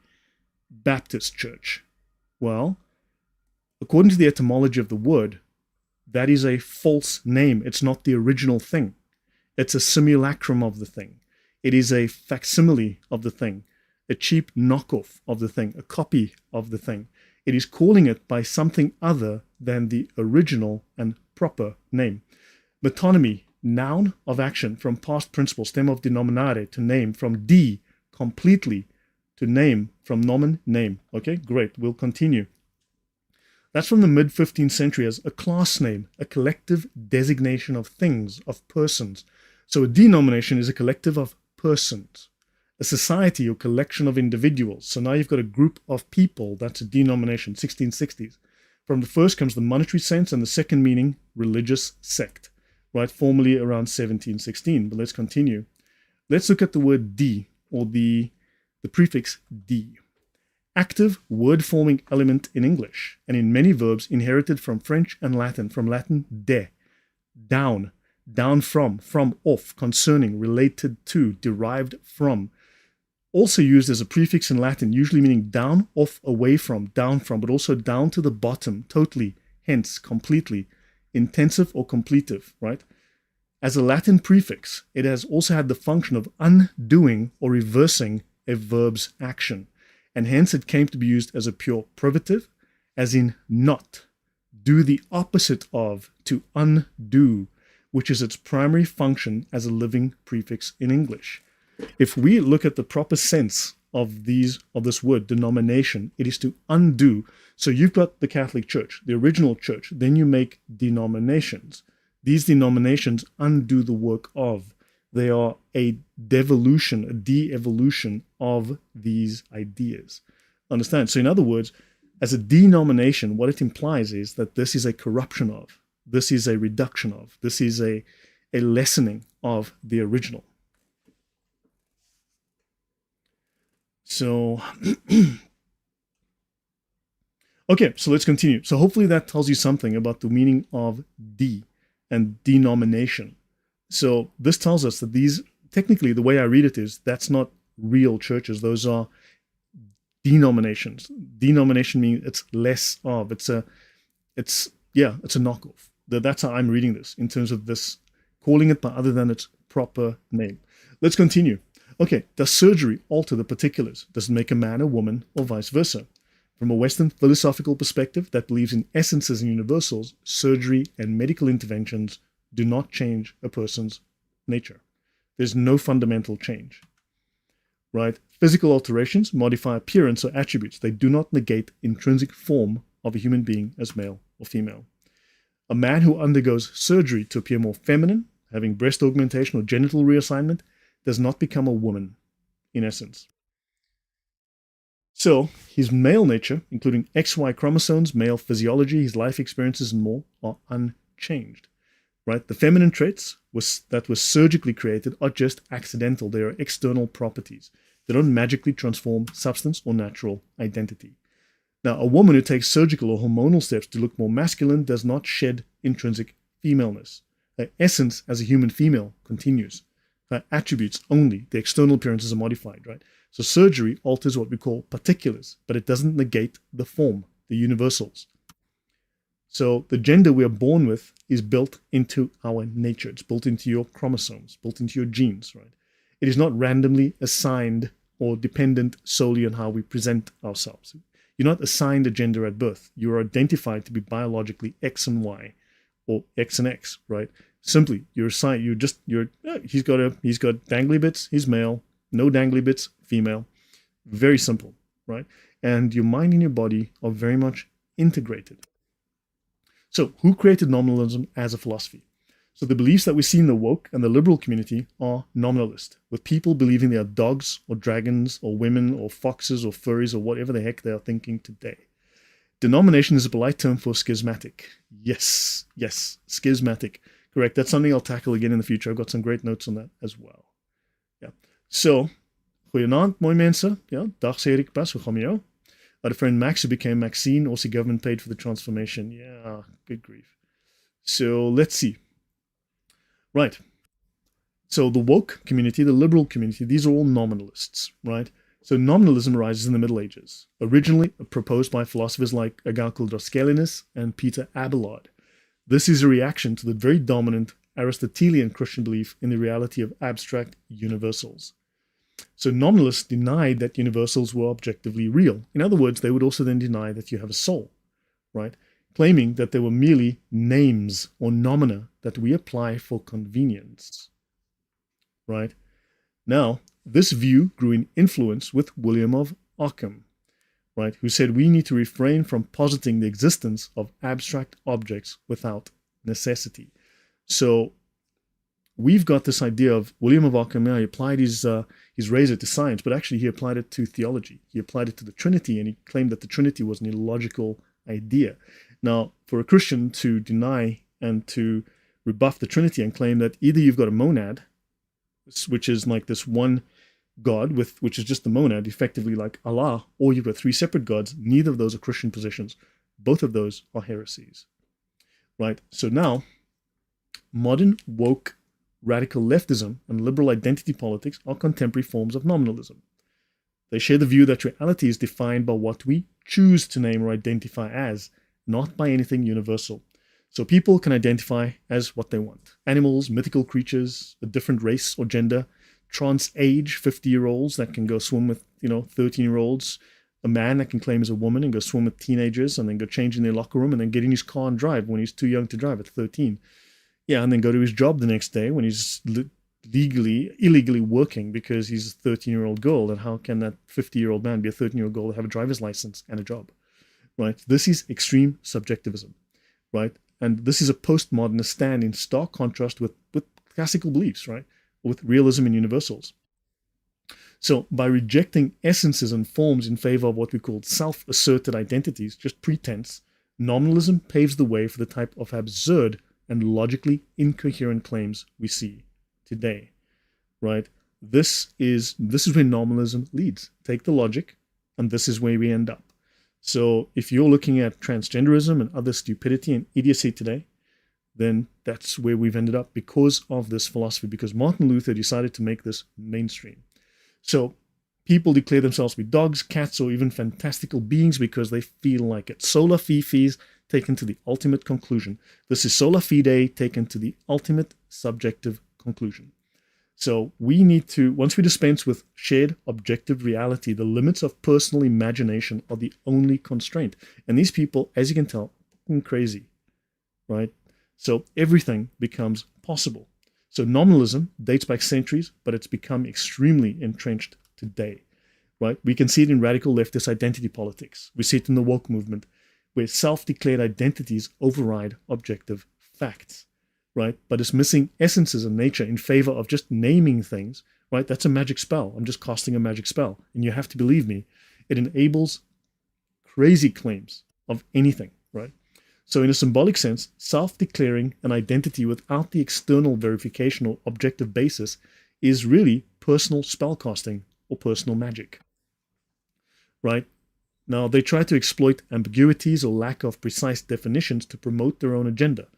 Baptist church. Well, according to the etymology of the word, that is a false name. It's not the original thing. It's a simulacrum of the thing. It is a facsimile of the thing, a cheap knockoff of the thing, a copy of the thing. It is calling it by something other than the original and proper name. Metonymy, noun of action, from past participle, stem of denominare, to name, from de, completely, to name, from nomen, name. Okay, great, we'll continue. That's from the mid-15th century as a class name, a collective designation of things, of persons. So a denomination is a collective of persons, a society or collection of individuals. So now you've got a group of people, that's a denomination, 1660s. From the first comes the monetary sense, and the second meaning, religious sect, right? Formally around 1716, but let's continue. Let's look at the word de, or the prefix de. Active word-forming element in English, and in many verbs inherited from French and Latin, from Latin de, down, down from, off, concerning, related to, derived from. Also used as a prefix in Latin, usually meaning down, off, away from, down from, but also down to the bottom, totally, hence, completely, intensive or completive, right? As a Latin prefix, it has also had the function of undoing or reversing a verb's action, and hence it came to be used as a pure privative, as in not, do the opposite of, to undo, which is its primary function as a living prefix in English. If we look at the proper sense of this word denomination, it is to undo. So you've got the Catholic Church, the original church, then you make denominations. These denominations undo the work of. They are a devolution, a de-evolution of these ideas. Understand? So in other words, as a denomination, what it implies is that this is a corruption of, this is a reduction of, this is a lessening of the original. So, okay, so let's continue. So hopefully that tells you something about the meaning of de and denomination. So this tells us that these, technically the way I read it is, that's not real churches. Those are denominations. Denomination means it's less of, it's a knockoff. That's how I'm reading this in terms of this, calling it by other than its proper name. Let's continue. Okay, does surgery alter the particulars? Does it make a man a woman or vice versa? From a Western philosophical perspective that believes in essences and universals, surgery and medical interventions do not change a person's nature. There's no fundamental change, right? Physical alterations modify appearance or attributes. They do not negate intrinsic form of a human being as male or female. A man who undergoes surgery to appear more feminine, having breast augmentation or genital reassignment, does not become a woman, in essence. So, his male nature, including XY chromosomes, male physiology, his life experiences, and more, are unchanged. Right? The feminine traits that were surgically created are just accidental. They are external properties. They don't magically transform substance or natural identity. Now, a woman who takes surgical or hormonal steps to look more masculine does not shed intrinsic femaleness. Her essence as a human female continues. Her attributes only, the external appearances are modified, right? So surgery alters what we call particulars, but it doesn't negate the form, the universals. So the gender we are born with is built into our nature. It's built into your chromosomes, built into your genes, right? It is not randomly assigned or dependent solely on how we present ourselves. You're not assigned a gender at birth. You are identified to be biologically X and Y, or X and X, right? Simply, you're assigned. He's got dangly bits. He's male. No dangly bits. Female. Very simple, right? And your mind and your body are very much integrated. So, who created nominalism as a philosophy? So the beliefs that we see in the woke and the liberal community are nominalist, with people believing they are dogs or dragons or women or foxes or furries or whatever the heck they are thinking today. Denomination is a polite term for schismatic. Yes, schismatic. Correct. That's something I'll tackle again in the future. I've got some great notes on that as well. Yeah. So, goeienaand, mooi mense. Ja, dag sê Erik pas, hoe gaan met jou? I had a friend Max who became Maxine, also government paid for the transformation. Yeah, good grief. So, let's see. Right. So the woke community, the liberal community, these are all nominalists, right? So nominalism arises in the Middle Ages, originally proposed by philosophers like Agathocles Droskelinus and Peter Abelard. This is a reaction to the very dominant Aristotelian Christian belief in the reality of abstract universals. So nominalists denied that universals were objectively real. In other words, they would also then deny that you have a soul, right? Claiming that they were merely names or nomina that we apply for convenience, right? Now, this view grew in influence with William of Ockham, right, who said we need to refrain from positing the existence of abstract objects without necessity. So we've got this idea of William of Ockham. He applied his razor to science, but actually he applied it to theology. He applied it to the Trinity, and he claimed that the Trinity was an illogical idea. Now, for a Christian to deny and to rebuff the Trinity and claim that either you've got a monad, which is like this one God, which is just the monad, effectively like Allah, or you've got three separate gods, neither of those are Christian positions. Both of those are heresies, right? So now, modern woke radical leftism and liberal identity politics are contemporary forms of nominalism. They share the view that reality is defined by what we choose to name or identify as, not by anything universal. So people can identify as what they want. Animals, mythical creatures, a different race or gender, trans age 50-year-olds that can go swim with, 13-year-olds, a man that can claim as a woman and go swim with teenagers and then go change in their locker room and then get in his car and drive when he's too young to drive at 13. Yeah, and then go to his job the next day when he's illegally working because he's a 13-year-old girl. And how can that 50-year-old man be a 13-year-old girl that have a driver's license and a job, right? This is extreme subjectivism, right? And this is a postmodernist stand in stark contrast with classical beliefs, right? With realism and universals. So by rejecting essences and forms in favor of what we call self-asserted identities, just pretense, nominalism paves the way for the type of absurd and logically incoherent claims we see today, right? This is where nominalism leads. Take the logic, and this is where we end up. So if you're looking at transgenderism and other stupidity and idiocy today, then that's where we've ended up because of this philosophy, because Martin Luther decided to make this mainstream. So people declare themselves to be dogs, cats, or even fantastical beings because they feel like it. Sola fide taken to the ultimate conclusion. This is sola fide taken to the ultimate subjective conclusion. So we need to, once we dispense with shared objective reality, the limits of personal imagination are the only constraint. And these people, as you can tell, are crazy, right? So everything becomes possible. So nominalism dates back centuries, but it's become extremely entrenched today, right? We can see it in radical leftist identity politics. We see it in the woke movement, where self-declared identities override objective facts, right? But it's missing essences of nature in favor of just naming things, right? That's a magic spell. I'm just casting a magic spell. And you have to believe me, it enables crazy claims of anything, right? So in a symbolic sense, self-declaring an identity without the external verification or objective basis is really personal spellcasting or personal magic, right? Now, they try to exploit ambiguities or lack of precise definitions to promote their own agenda.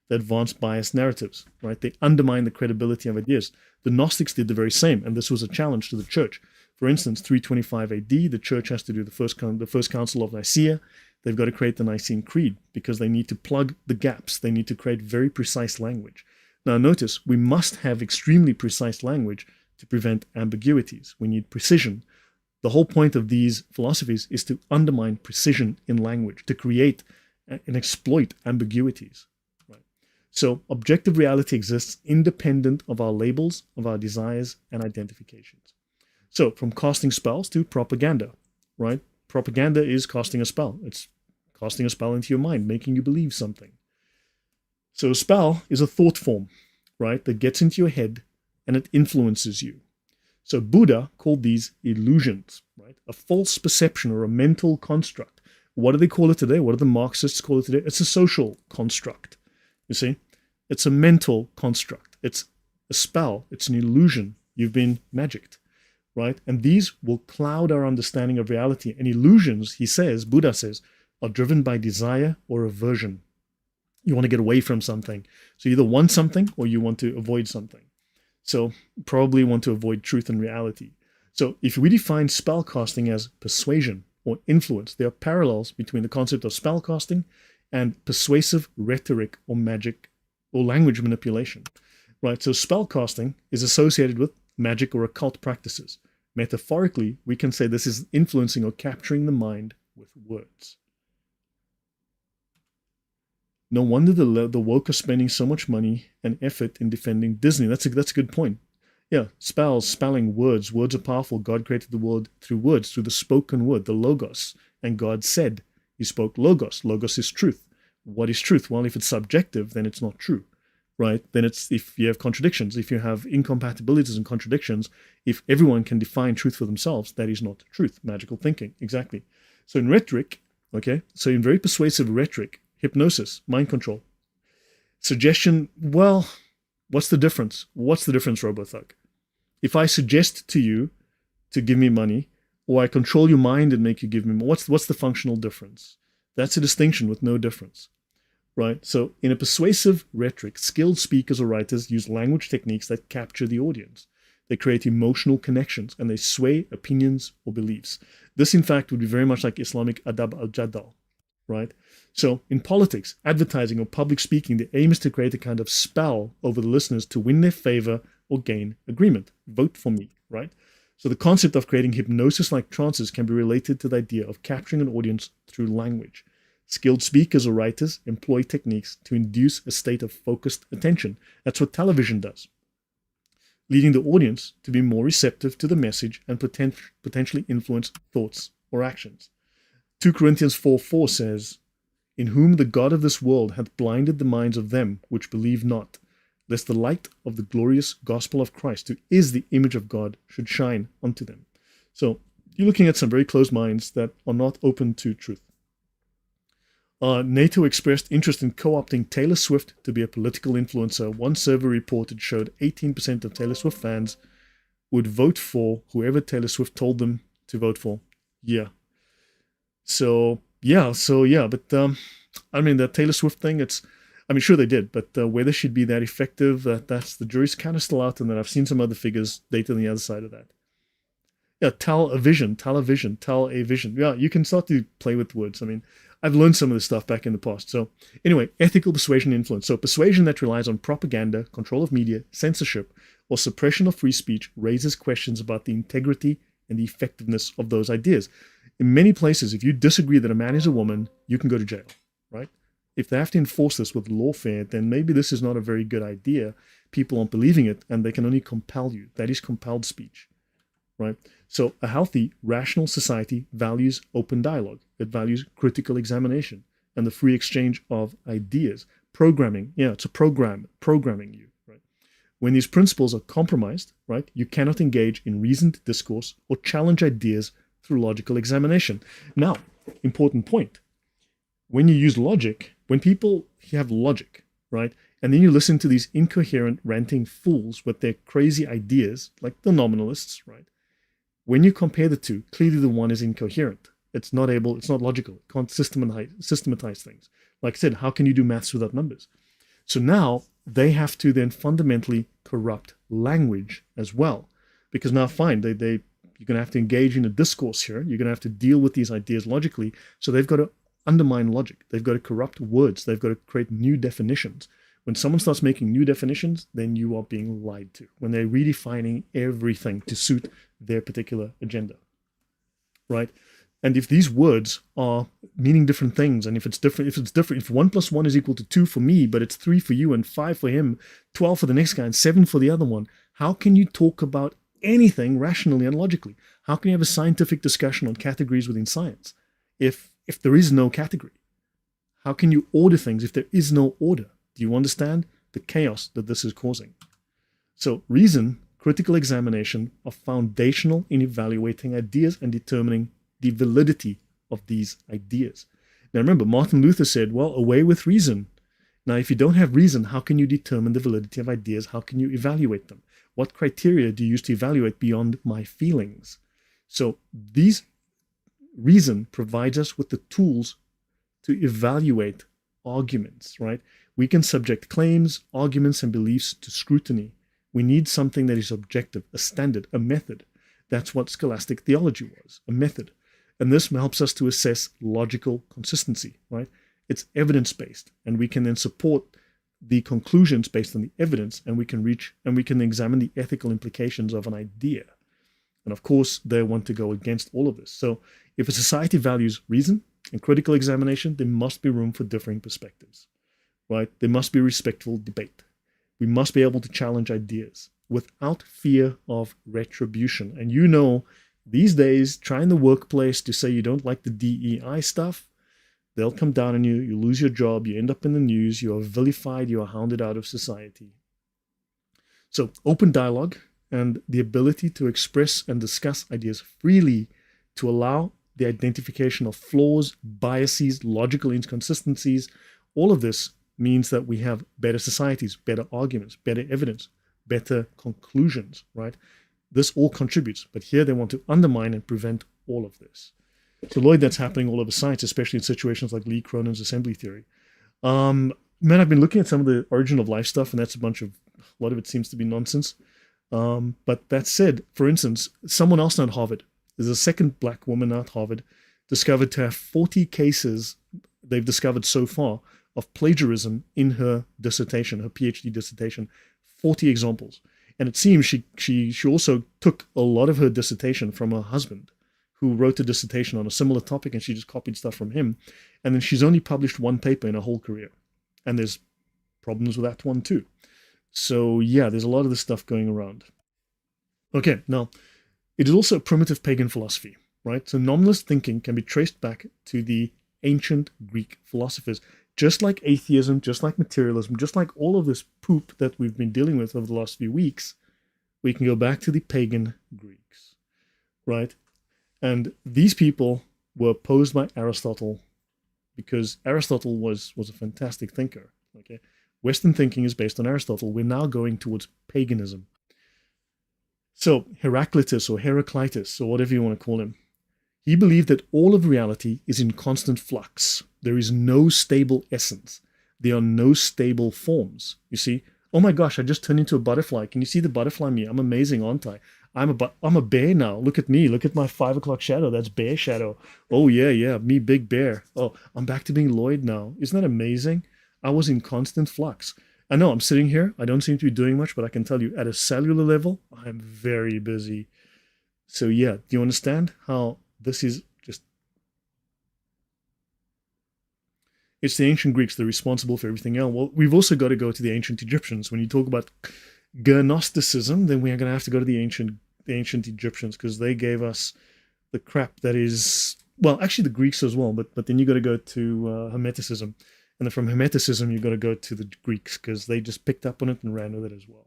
They advance biased narratives, right? They undermine the credibility of ideas. The Gnostics did the very same, and this was a challenge to the church. For instance, 325 AD, the church has to do the first council of Nicaea. They've got to create the Nicene Creed because they need to plug the gaps. They need to create very precise language. Now, notice, we must have extremely precise language to prevent ambiguities. We need precision. The whole point of these philosophies is to undermine precision in language, to create and exploit ambiguities. Right? So objective reality exists independent of our labels, of our desires and identifications. So from casting spells to propaganda, right? Propaganda is casting a spell. It's casting a spell into your mind, making you believe something. So a spell is a thought form, right, that gets into your head and it influences you. So Buddha called these illusions, right? A false perception or a mental construct. What do they call it today? What do the Marxists call it today? It's a social construct. You see? It's a mental construct. It's a spell. It's an illusion. You've been magicked, right? And these will cloud our understanding of reality. And illusions, he says, Buddha says, are driven by desire or aversion. You want to get away from something. So you either want something or you want to avoid something. So probably want to avoid truth and reality. So if we define spellcasting as persuasion or influence, there are parallels between the concept of spellcasting and persuasive rhetoric or magic or language manipulation, right? So spellcasting is associated with magic or occult practices. Metaphorically, we can say this is influencing or capturing the mind with words. No wonder the woke are spending so much money and effort in defending Disney. That's a good point. Yeah, spelling words. Words are powerful. God created the world through words, through the spoken word, the logos. And God said, he spoke logos. Logos is truth. What is truth? Well, if it's subjective, then it's not true, right? Then it's, if you have contradictions, if you have incompatibilities and contradictions, if everyone can define truth for themselves, that is not truth. Magical thinking, exactly. So in rhetoric, okay, so in very persuasive rhetoric, hypnosis, mind control, suggestion, well, what's the difference? What's the difference, RoboThug? If I suggest to you to give me money, or I control your mind and make you give me more, what's the functional difference? That's a distinction with no difference, right? So in a persuasive rhetoric, skilled speakers or writers use language techniques that capture the audience. They create emotional connections and they sway opinions or beliefs. This, in fact, would be very much like Islamic adab al-jadal. right? So in politics, advertising, or public speaking, the aim is to create a kind of spell over the listeners to win their favor or gain agreement. Vote for me, right? So the concept of creating hypnosis-like trances can be related to the idea of capturing an audience through language. Skilled speakers or writers employ techniques to induce a state of focused attention. That's what television does, leading the audience to be more receptive to the message and potentially influence thoughts or actions. 2 Corinthians 4:4 says, "In whom the God of this world hath blinded the minds of them which believe not, lest the light of the glorious gospel of Christ, who is the image of God, should shine unto them." So you're looking at some very closed minds that are not open to truth. NATO expressed interest in co-opting Taylor Swift to be a political influencer. One survey reported showed 18% of Taylor Swift fans would vote for whoever Taylor Swift told them to vote for. Yeah. So but I mean, the Taylor Swift thing, sure they did, but whether she'd be that effective, that's the jury's kind of still out on that. I've seen some other figures data on the other side of that. Yeah, tell a vision. Yeah, you can start to play with words. I mean, I've learned some of this stuff back in the past. So anyway, ethical persuasion and influence. So persuasion that relies on propaganda, control of media, censorship, or suppression of free speech raises questions about the integrity and the effectiveness of those ideas. In many places, if you disagree that a man is a woman, you can go to jail, right? If they have to enforce this with lawfare, then maybe this is not a very good idea. People aren't believing it, and they can only compel you. That is compelled speech, right? So a healthy, rational society values open dialogue. It values critical examination and the free exchange of ideas. Programming, it's a programming you, right? When these principles are compromised, right, you cannot engage in reasoned discourse or challenge ideas through logical examination. Now, important point. When you use logic, when people have logic, right, and then you listen to these incoherent, ranting fools with their crazy ideas, like the nominalists, right, when you compare the two, clearly the one is incoherent. It's not logical. It can't systematize things. Like I said, how can you do maths without numbers? So now they have to then fundamentally corrupt language as well. Because now, fine, you're going to have to engage in a discourse here. You're going to have to deal with these ideas logically. So they've got to undermine logic. They've got to corrupt words. They've got to create new definitions. When someone starts making new definitions, then you are being lied to. When they're redefining everything to suit their particular agenda, right? And if these words are meaning different things, and if 1 + 1 is equal to 2 for me, but it's 3 for you and 5 for him, 12 for the next guy and 7 for the other one, how can you talk about anything rationally and logically? How can you have a scientific discussion on categories within science if there is no category? How can you order things if there is no order? Do you understand the chaos that this is causing? So reason, critical examination are foundational in evaluating ideas and determining the validity of these ideas. Now remember, Martin Luther said, well, away with reason. Now, if you don't have reason, how can you determine the validity of ideas? How can you evaluate them? What criteria do you use to evaluate beyond my feelings? So reason provides us with the tools to evaluate arguments, right? We can subject claims, arguments, and beliefs to scrutiny. We need something that is objective, a standard, a method. That's what scholastic theology was, a method. And this helps us to assess logical consistency, right? It's evidence-based, and we can then support the conclusions based on the evidence, and we can examine the ethical implications of an idea. And of course, they want to go against all of this. So if a society values reason and critical examination, there must be room for differing perspectives, right? There must be respectful debate. We must be able to challenge ideas without fear of retribution. And these days, try in the workplace to say you don't like the DEI stuff, they'll come down on you, you lose your job, you end up in the news, you are vilified, you are hounded out of society. So open dialogue and the ability to express and discuss ideas freely, to allow the identification of flaws, biases, logical inconsistencies, all of this means that we have better societies, better arguments, better evidence, better conclusions, right? This all contributes, but here they want to undermine and prevent all of this. So Lloyd, that's happening all over science, especially in situations like Lee Cronin's assembly theory. I've been looking at some of the origin of life stuff, and that's a lot of it seems to be nonsense. But that said, for instance, someone else now at Harvard, there's a second black woman now at Harvard, discovered to have 40 cases they've discovered so far of plagiarism in her dissertation, her PhD dissertation, 40 examples. And it seems she also took a lot of her dissertation from her husband, who wrote a dissertation on a similar topic, and she just copied stuff from him. And then she's only published one paper in her whole career. And there's problems with that one too. So yeah, there's a lot of this stuff going around. Okay, now, it is also a primitive pagan philosophy, right? So nominalist thinking can be traced back to the ancient Greek philosophers, just like atheism, just like materialism, just like all of this poop that we've been dealing with over the last few weeks. We can go back to the pagan Greeks, right? And these people were posed by Aristotle because Aristotle was a fantastic thinker. Okay, Western thinking is based on Aristotle. We're now going towards paganism. So Heraclitus or Heraclitus, or whatever you want to call him, he believed that all of reality is in constant flux. There is no stable essence. There are no stable forms. You see, oh my gosh, I just turned into a butterfly. Can you see the butterfly me? I'm amazing, aren't I? I'm a bear now. Look at me. Look at my 5 o'clock shadow. That's bear shadow. Oh yeah, me big bear. Oh, I'm back to being Lloyd now. Isn't that amazing? I was in constant flux. I know I'm sitting here. I don't seem to be doing much, but I can tell you at a cellular level, I'm very busy. So yeah, do you understand how this is just... It's the ancient Greeks that are responsible for everything else. Well, we've also got to go to the ancient Egyptians. When you talk about Gnosticism, then we're going to have to go to the ancient Egyptians, because they gave us the crap that is... Well, actually the Greeks as well, but then you got to go to Hermeticism. And then from Hermeticism, you've got to go to the Greeks, because they just picked up on it and ran with it as well.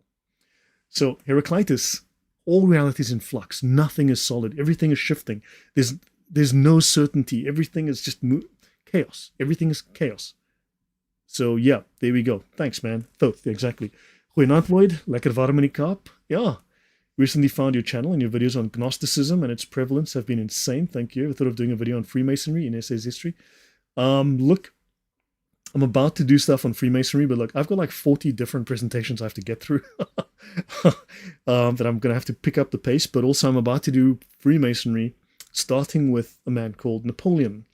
So Heraclitus, all reality is in flux. Nothing is solid. Everything is shifting. There's no certainty. Everything is just chaos. Everything is chaos. So yeah, there we go. Thanks, man. Thoth, exactly. Goeienaand, Lloyd. Lekker warm in die Kaap. Yeah. Recently found your channel and your videos on Gnosticism and its prevalence have been insane. Thank you. I thought of doing a video on Freemasonry in SA's history. Look, I'm about to do stuff on Freemasonry, but look, I've got like 40 different presentations I have to get through that I'm going to have to pick up the pace. But also I'm about to do Freemasonry, starting with a man called Napoleon,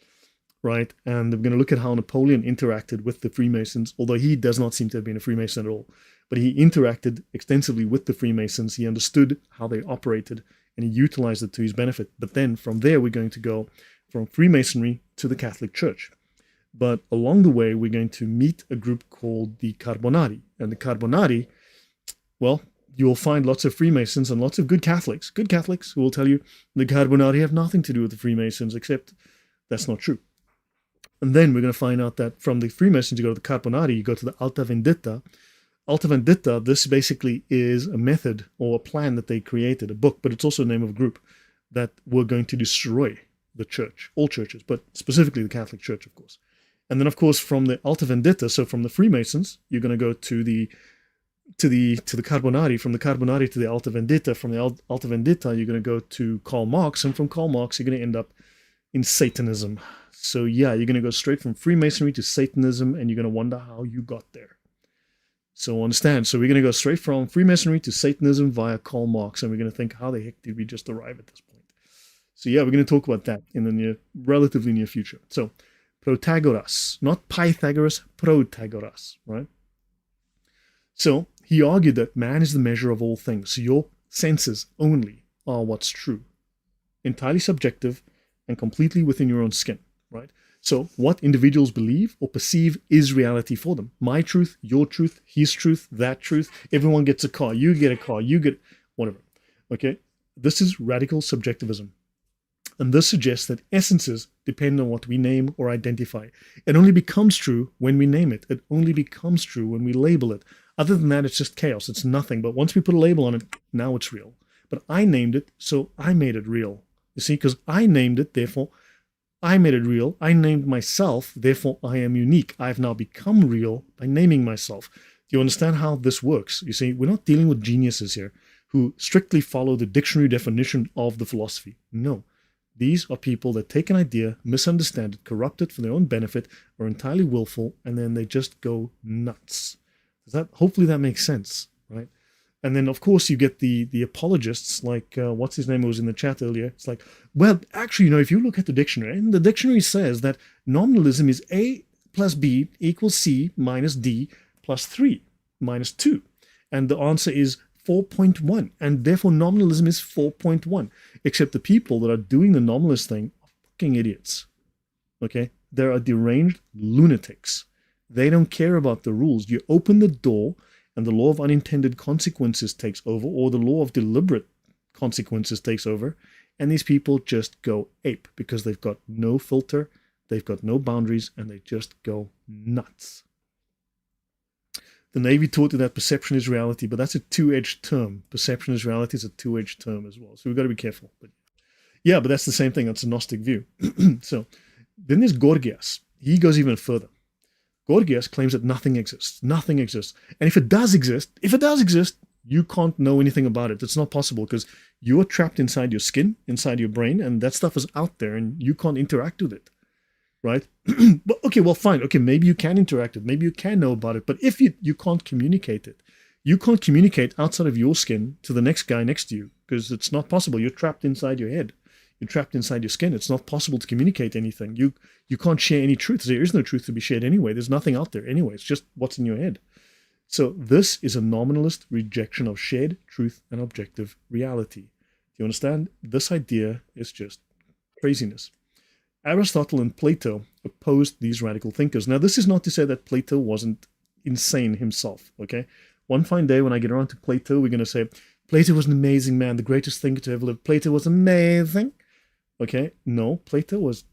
right? And I'm going to look at how Napoleon interacted with the Freemasons, although he does not seem to have been a Freemason at all. But he interacted extensively with the Freemasons. He understood how they operated, and he utilized it to his benefit. But then from there, we're going to go from Freemasonry to the Catholic Church. But along the way, we're going to meet a group called the Carbonari. And the Carbonari, well, you'll find lots of Freemasons and lots of good Catholics who will tell you the Carbonari have nothing to do with the Freemasons, except that's not true. And then we're going to find out that from the Freemasons, you go to the Carbonari, you go to the Alta Vendita. Alta Vendita, this basically is a method or a plan that they created, a book, but it's also the name of a group that were going to destroy the church, all churches, but specifically the Catholic Church, of course. And then, of course, from the Alta Vendita, so from the Freemasons, you're going to go to the Carbonari. From the Carbonari to the Alta Vendita. From the Alta Vendita, you're going to go to Karl Marx, and from Karl Marx, you're going to end up in Satanism. So yeah, you're going to go straight from Freemasonry to Satanism, and you're going to wonder how you got there. So understand. So we're going to go straight from Freemasonry to Satanism via Karl Marx, and we're going to think, how the heck did we just arrive at this point? So yeah, we're going to talk about that in the relatively near future. So Protagoras, not Pythagoras, Protagoras, right? So he argued that man is the measure of all things. So your senses only are what's true, entirely subjective and completely within your own skin, right? So what individuals believe or perceive is reality for them. My truth, your truth, his truth, that truth. Everyone gets a car. You get a car. You get whatever. Okay? This is radical subjectivism. And this suggests that essences depend on what we name or identify. It only becomes true when we name it. It only becomes true when we label it. Other than that, it's just chaos. It's nothing. But once we put a label on it, now it's real. But I named it, so I made it real. You see, because I named it, therefore I made it real. I named myself, therefore I am unique. I've now become real by naming myself. Do you understand how this works? You see, we're not dealing with geniuses here who strictly follow the dictionary definition of the philosophy. No. These are people that take an idea, misunderstand it, corrupt it for their own benefit, are entirely willful, and then they just go nuts. Hopefully that makes sense, right? And then, of course, you get the apologists, like, what's his name who was in the chat earlier? It's like, well, actually, if you look at the dictionary, and the dictionary says that Nominalism is A plus B equals C minus D plus 3 minus 2. And the answer is 4.1. And therefore nominalism is 4.1. Except the people that are doing the nominalist thing are fucking idiots. Okay? They are deranged lunatics. They don't care about the rules. You open the door and the law of unintended consequences takes over, or the law of deliberate consequences takes over, and these people just go ape because they've got no filter, they've got no boundaries, and they just go nuts. The Navy taught you that perception is reality, but that's a two-edged term. Perception is reality is a two-edged term as well, so we've got to be careful. But yeah, but that's the same thing. That's a Gnostic view. So then there's Gorgias. He goes even further. Gorgias claims that nothing exists. Nothing exists. And if it does exist, you can't know anything about it. It's not possible because you're trapped inside your skin, inside your brain, and that stuff is out there and you can't interact with it, right? But okay, well, fine. Okay, maybe you can interact with it. Maybe you can know about it. But if you can't communicate it, you can't communicate outside of your skin to the next guy next to you because it's not possible. You're trapped inside your head. You're trapped inside your skin. It's not possible to communicate anything. You can't share any truth. There is no truth to be shared anyway. There's nothing out there anyway. It's just what's in your head. So this is a nominalist rejection of shared truth and objective reality. Do you understand? This idea is just craziness. Aristotle and Plato opposed these radical thinkers. Now, this is not to say that Plato wasn't insane himself, okay? One fine day when I get around to Plato, we're going to say, Plato was an amazing man, the greatest thinker to ever live. Plato was amazing. Okay? No, Plato was...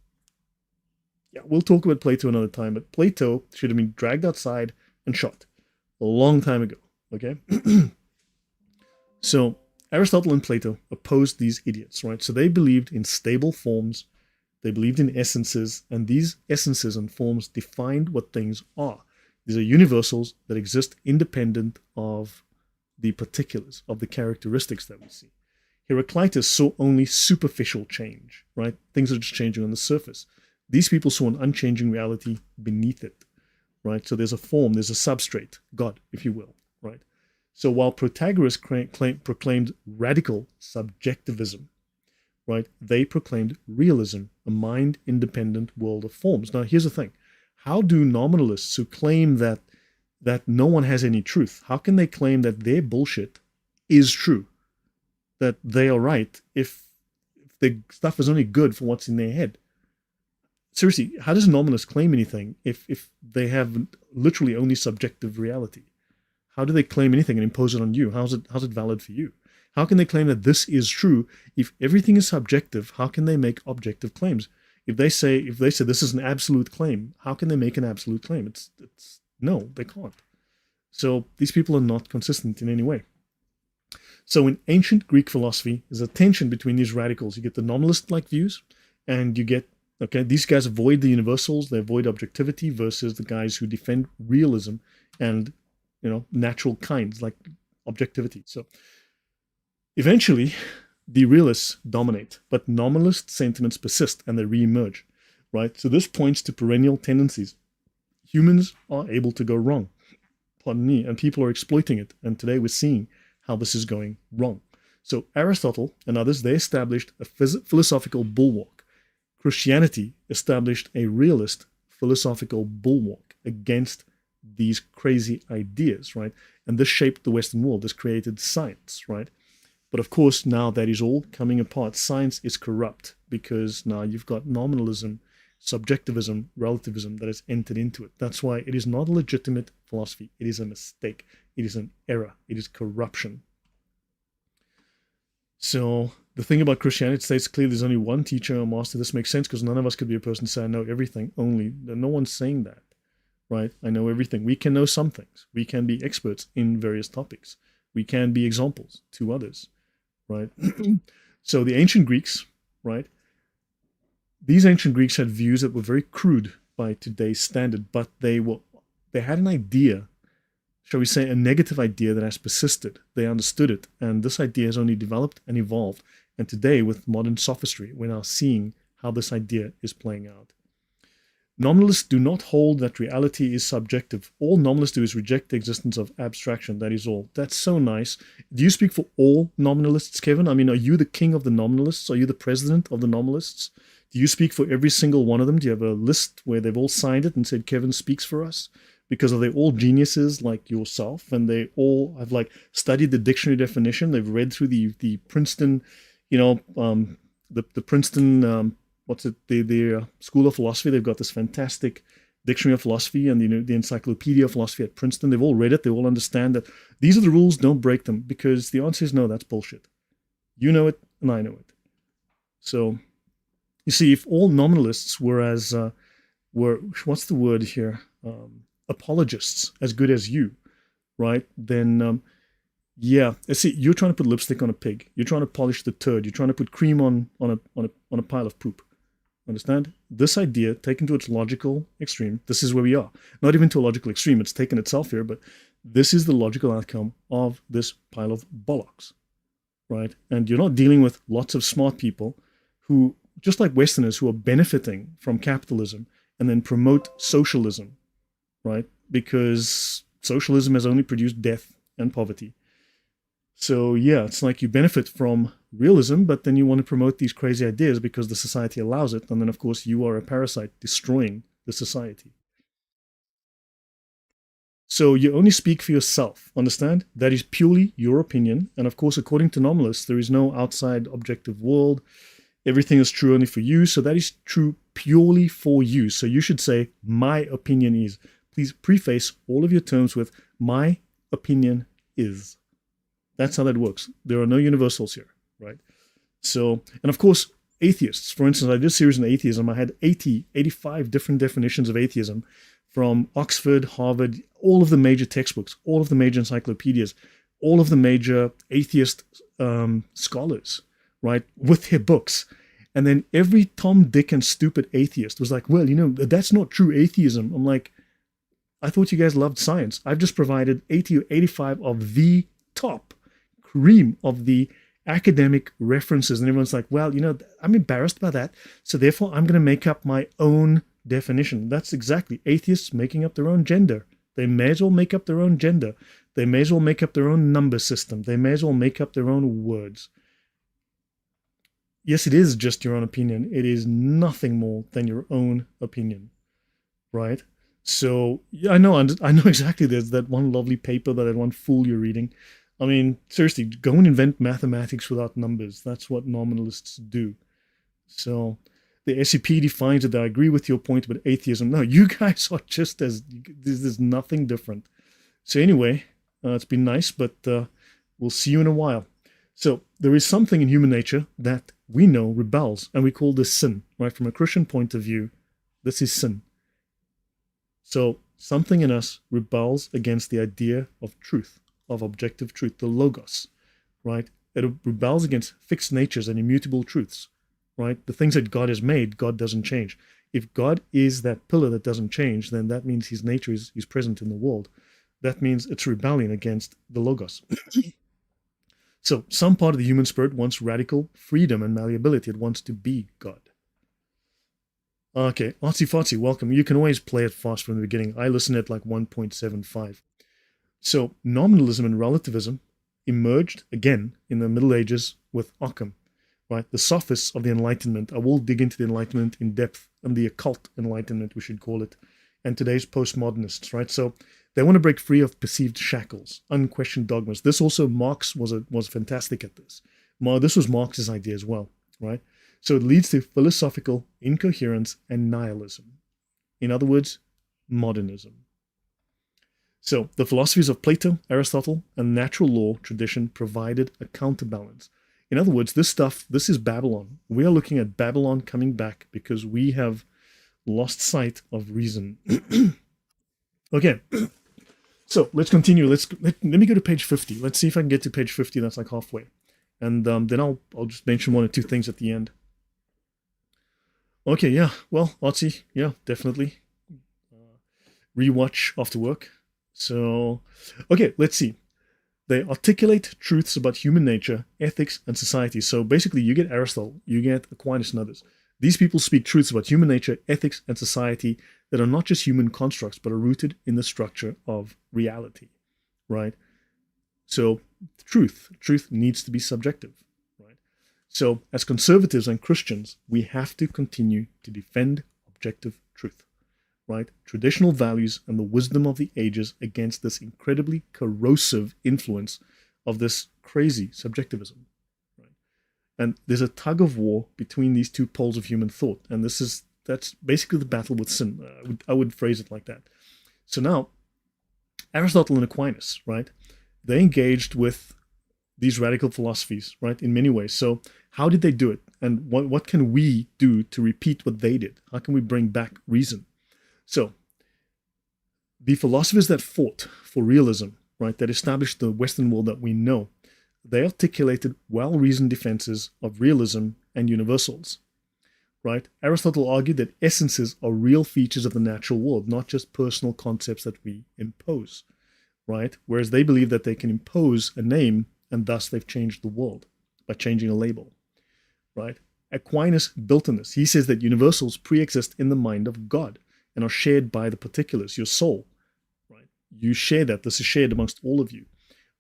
Yeah, we'll talk about Plato another time, but Plato should have been dragged outside and shot a long time ago, okay? So, Aristotle and Plato opposed these idiots, right? So they believed in stable forms, they believed in essences, and these essences and forms defined what things are. These are universals that exist independent of the particulars, of the characteristics that we see. Heraclitus saw only superficial change, right? Things are just changing on the surface. These people saw an unchanging reality beneath it, right? So there's a form, there's a substrate, God, if you will, right? So while Protagoras proclaimed radical subjectivism, right, they proclaimed realism, a mind-independent world of forms. Now, here's the thing. How do nominalists who claim that no one has any truth, how can they claim that their bullshit is true? That they are right if the stuff is only good for what's in their head? Seriously, how does a nominalist claim anything if they have literally only subjective reality? How do they claim anything and impose it on you? How's it valid for you? How can they claim that this is true if everything is subjective? How can they make objective claims? If they say this is an absolute claim, how can they make an absolute claim? It's no, they can't. So these people are not consistent in any way. So in ancient Greek philosophy, there's a tension between these radicals. You get the nominalist-like views, and you get, okay, these guys avoid the universals, they avoid objectivity, versus the guys who defend realism and, natural kinds like objectivity. So eventually, the realists dominate, but nominalist sentiments persist and they re-emerge, right? So this points to perennial tendencies. Humans are able to go wrong, pardon me, and people are exploiting it. And today we're seeing how this is going wrong. So Aristotle and others, they established a philosophical bulwark. Christianity established a realist philosophical bulwark against these crazy ideas, right? And this shaped the Western world. This created science, right? But of course, now that is all coming apart. Science is corrupt because now you've got nominalism, subjectivism, relativism that has entered into it. That's why it is not a legitimate philosophy. It is a mistake. It is an error. It is corruption. So the thing about Christianity, it states clearly there's only one teacher or master. This makes sense because none of us could be a person say, I know everything. Only, no one's saying that, right? I know everything. We can know some things. We can be experts in various topics. We can be examples to others, right? So the ancient Greeks, right? These ancient Greeks had views that were very crude by today's standard, but they had an idea, shall we say, a negative idea that has persisted. They understood it, and this idea has only developed and evolved. And today, with modern sophistry, we're now seeing how this idea is playing out. Nominalists do not hold that reality is subjective. All nominalists do is reject the existence of abstraction. That is all. That's so nice. Do you speak for all nominalists, Kevin? I mean, are you the king of the nominalists? Are you the president of the nominalists? Do you speak for every single one of them? Do you have a list where they've all signed it and said, Kevin speaks for us? Because are they all geniuses like yourself? And they all have like studied the dictionary definition. They've read through the Princeton, you know, the Princeton, what's it, the School of Philosophy. They've got this fantastic Dictionary of Philosophy and the Encyclopedia of Philosophy at Princeton. They've all read it. They all understand that these are the rules. Don't break them, because the answer is no. That's bullshit. You know it, and I know it. So, you see, if all nominalists were what's the word here, apologists, as good as you, right? Then yeah, see, you're trying to put lipstick on a pig. You're trying to polish the turd. You're trying to put cream on a pile of poop. Understand? This idea, taken to its logical extreme, this is where we are. Not even to a logical extreme, it's taken itself here, but this is the logical outcome of this pile of bollocks, right? And you're not dealing with lots of smart people who, just like Westerners, who are benefiting from capitalism and then promote socialism, right? Because socialism has only produced death and poverty. So yeah, it's like you benefit from realism, but then you want to promote these crazy ideas because the society allows it. And then, of course, you are a parasite destroying the society. So you only speak for yourself, understand? That is purely your opinion. And of course, according to nominalists, there is no outside objective world. Everything is true only for you. So that is true purely for you. So you should say, my opinion is. Please preface all of your terms with, my opinion is. That's how that works. There are no universals here, right? So, and of course, atheists. For instance, I did a series on atheism. I had 85 different definitions of atheism from Oxford, Harvard, all of the major textbooks, all of the major encyclopedias, all of the major atheist scholars, right, with their books. And then every Tom, Dick, and stupid atheist was like, well, that's not true atheism. I'm like, I thought you guys loved science. I've just provided 80 or 85 of the top cream of the academic references. And everyone's like, well, I'm embarrassed by that. So therefore, I'm going to make up my own definition. That's exactly atheists making up their own gender. They may as well make up their own gender. They may as well make up their own number system. They may as well make up their own words. Yes, it is just your own opinion. It is nothing more than your own opinion, right? So yeah, I know exactly. There's that one lovely paper, that one fool you're reading. I mean, seriously, go and invent mathematics without numbers. That's what nominalists do. So the SCP defines it. I agree with your point about atheism. No, you guys are just as, there's nothing different. So anyway, it's been nice, but we'll see you in a while. So there is something in human nature that we know rebels, and we call this sin, right? From a Christian point of view, this is sin. So something in us rebels against the idea of truth, of objective truth, the logos, right? It rebels against fixed natures and immutable truths, right? The things that God has made, God doesn't change. If God is that pillar that doesn't change, then that means his nature is present in the world. That means it's rebellion against the logos. So some part of the human spirit wants radical freedom and malleability. It wants to be God. Okay, Artsy Fartsy, welcome. You can always play it fast from the beginning. I listen at like 1.75. So nominalism and relativism emerged again in the Middle Ages with Occam, right? The sophists of the Enlightenment. I will dig into the Enlightenment in depth, and the occult Enlightenment, we should call it, and today's postmodernists, right? So they want to break free of perceived shackles, unquestioned dogmas. This also, Marx was fantastic at this. This was Marx's idea as well, right? So it leads to philosophical incoherence and nihilism. In other words, modernism. So the philosophies of Plato, Aristotle, and natural law tradition provided a counterbalance. In other words, this is Babylon. We are looking at Babylon coming back because we have lost sight of reason. Okay, so let's continue. Let me go to page 50. Let's see if I can get to page 50. That's like halfway. And then I'll just mention one or two things at the end. Okay, yeah, well, Artsy, yeah, definitely. Rewatch after work. So, okay, let's see. They articulate truths about human nature, ethics, and society. So basically, you get Aristotle, you get Aquinas, and others. These people speak truths about human nature, ethics, and society that are not just human constructs, but are rooted in the structure of reality, right? So truth needs to be subjective, right? So as conservatives and Christians, we have to continue to defend objective truth, right? Traditional values and the wisdom of the ages against this incredibly corrosive influence of this crazy subjectivism. Right? And there's a tug of war between these two poles of human thought. And that's basically the battle with sin. I would phrase it like that. So now, Aristotle and Aquinas, right? They engaged with these radical philosophies, right, in many ways. So how did they do it? And what can we do to repeat what they did? How can we bring back reason? So the philosophers that fought for realism, right, that established the Western world that we know, they articulated well-reasoned defenses of realism and universals, right? Aristotle argued that essences are real features of the natural world, not just personal concepts that we impose, right? Whereas they believe that they can impose a name and thus they've changed the world by changing a label, right? Aquinas built on this. He says that universals pre-exist in the mind of God and are shared by the particulars, your soul, right? You share that. This is shared amongst all of you,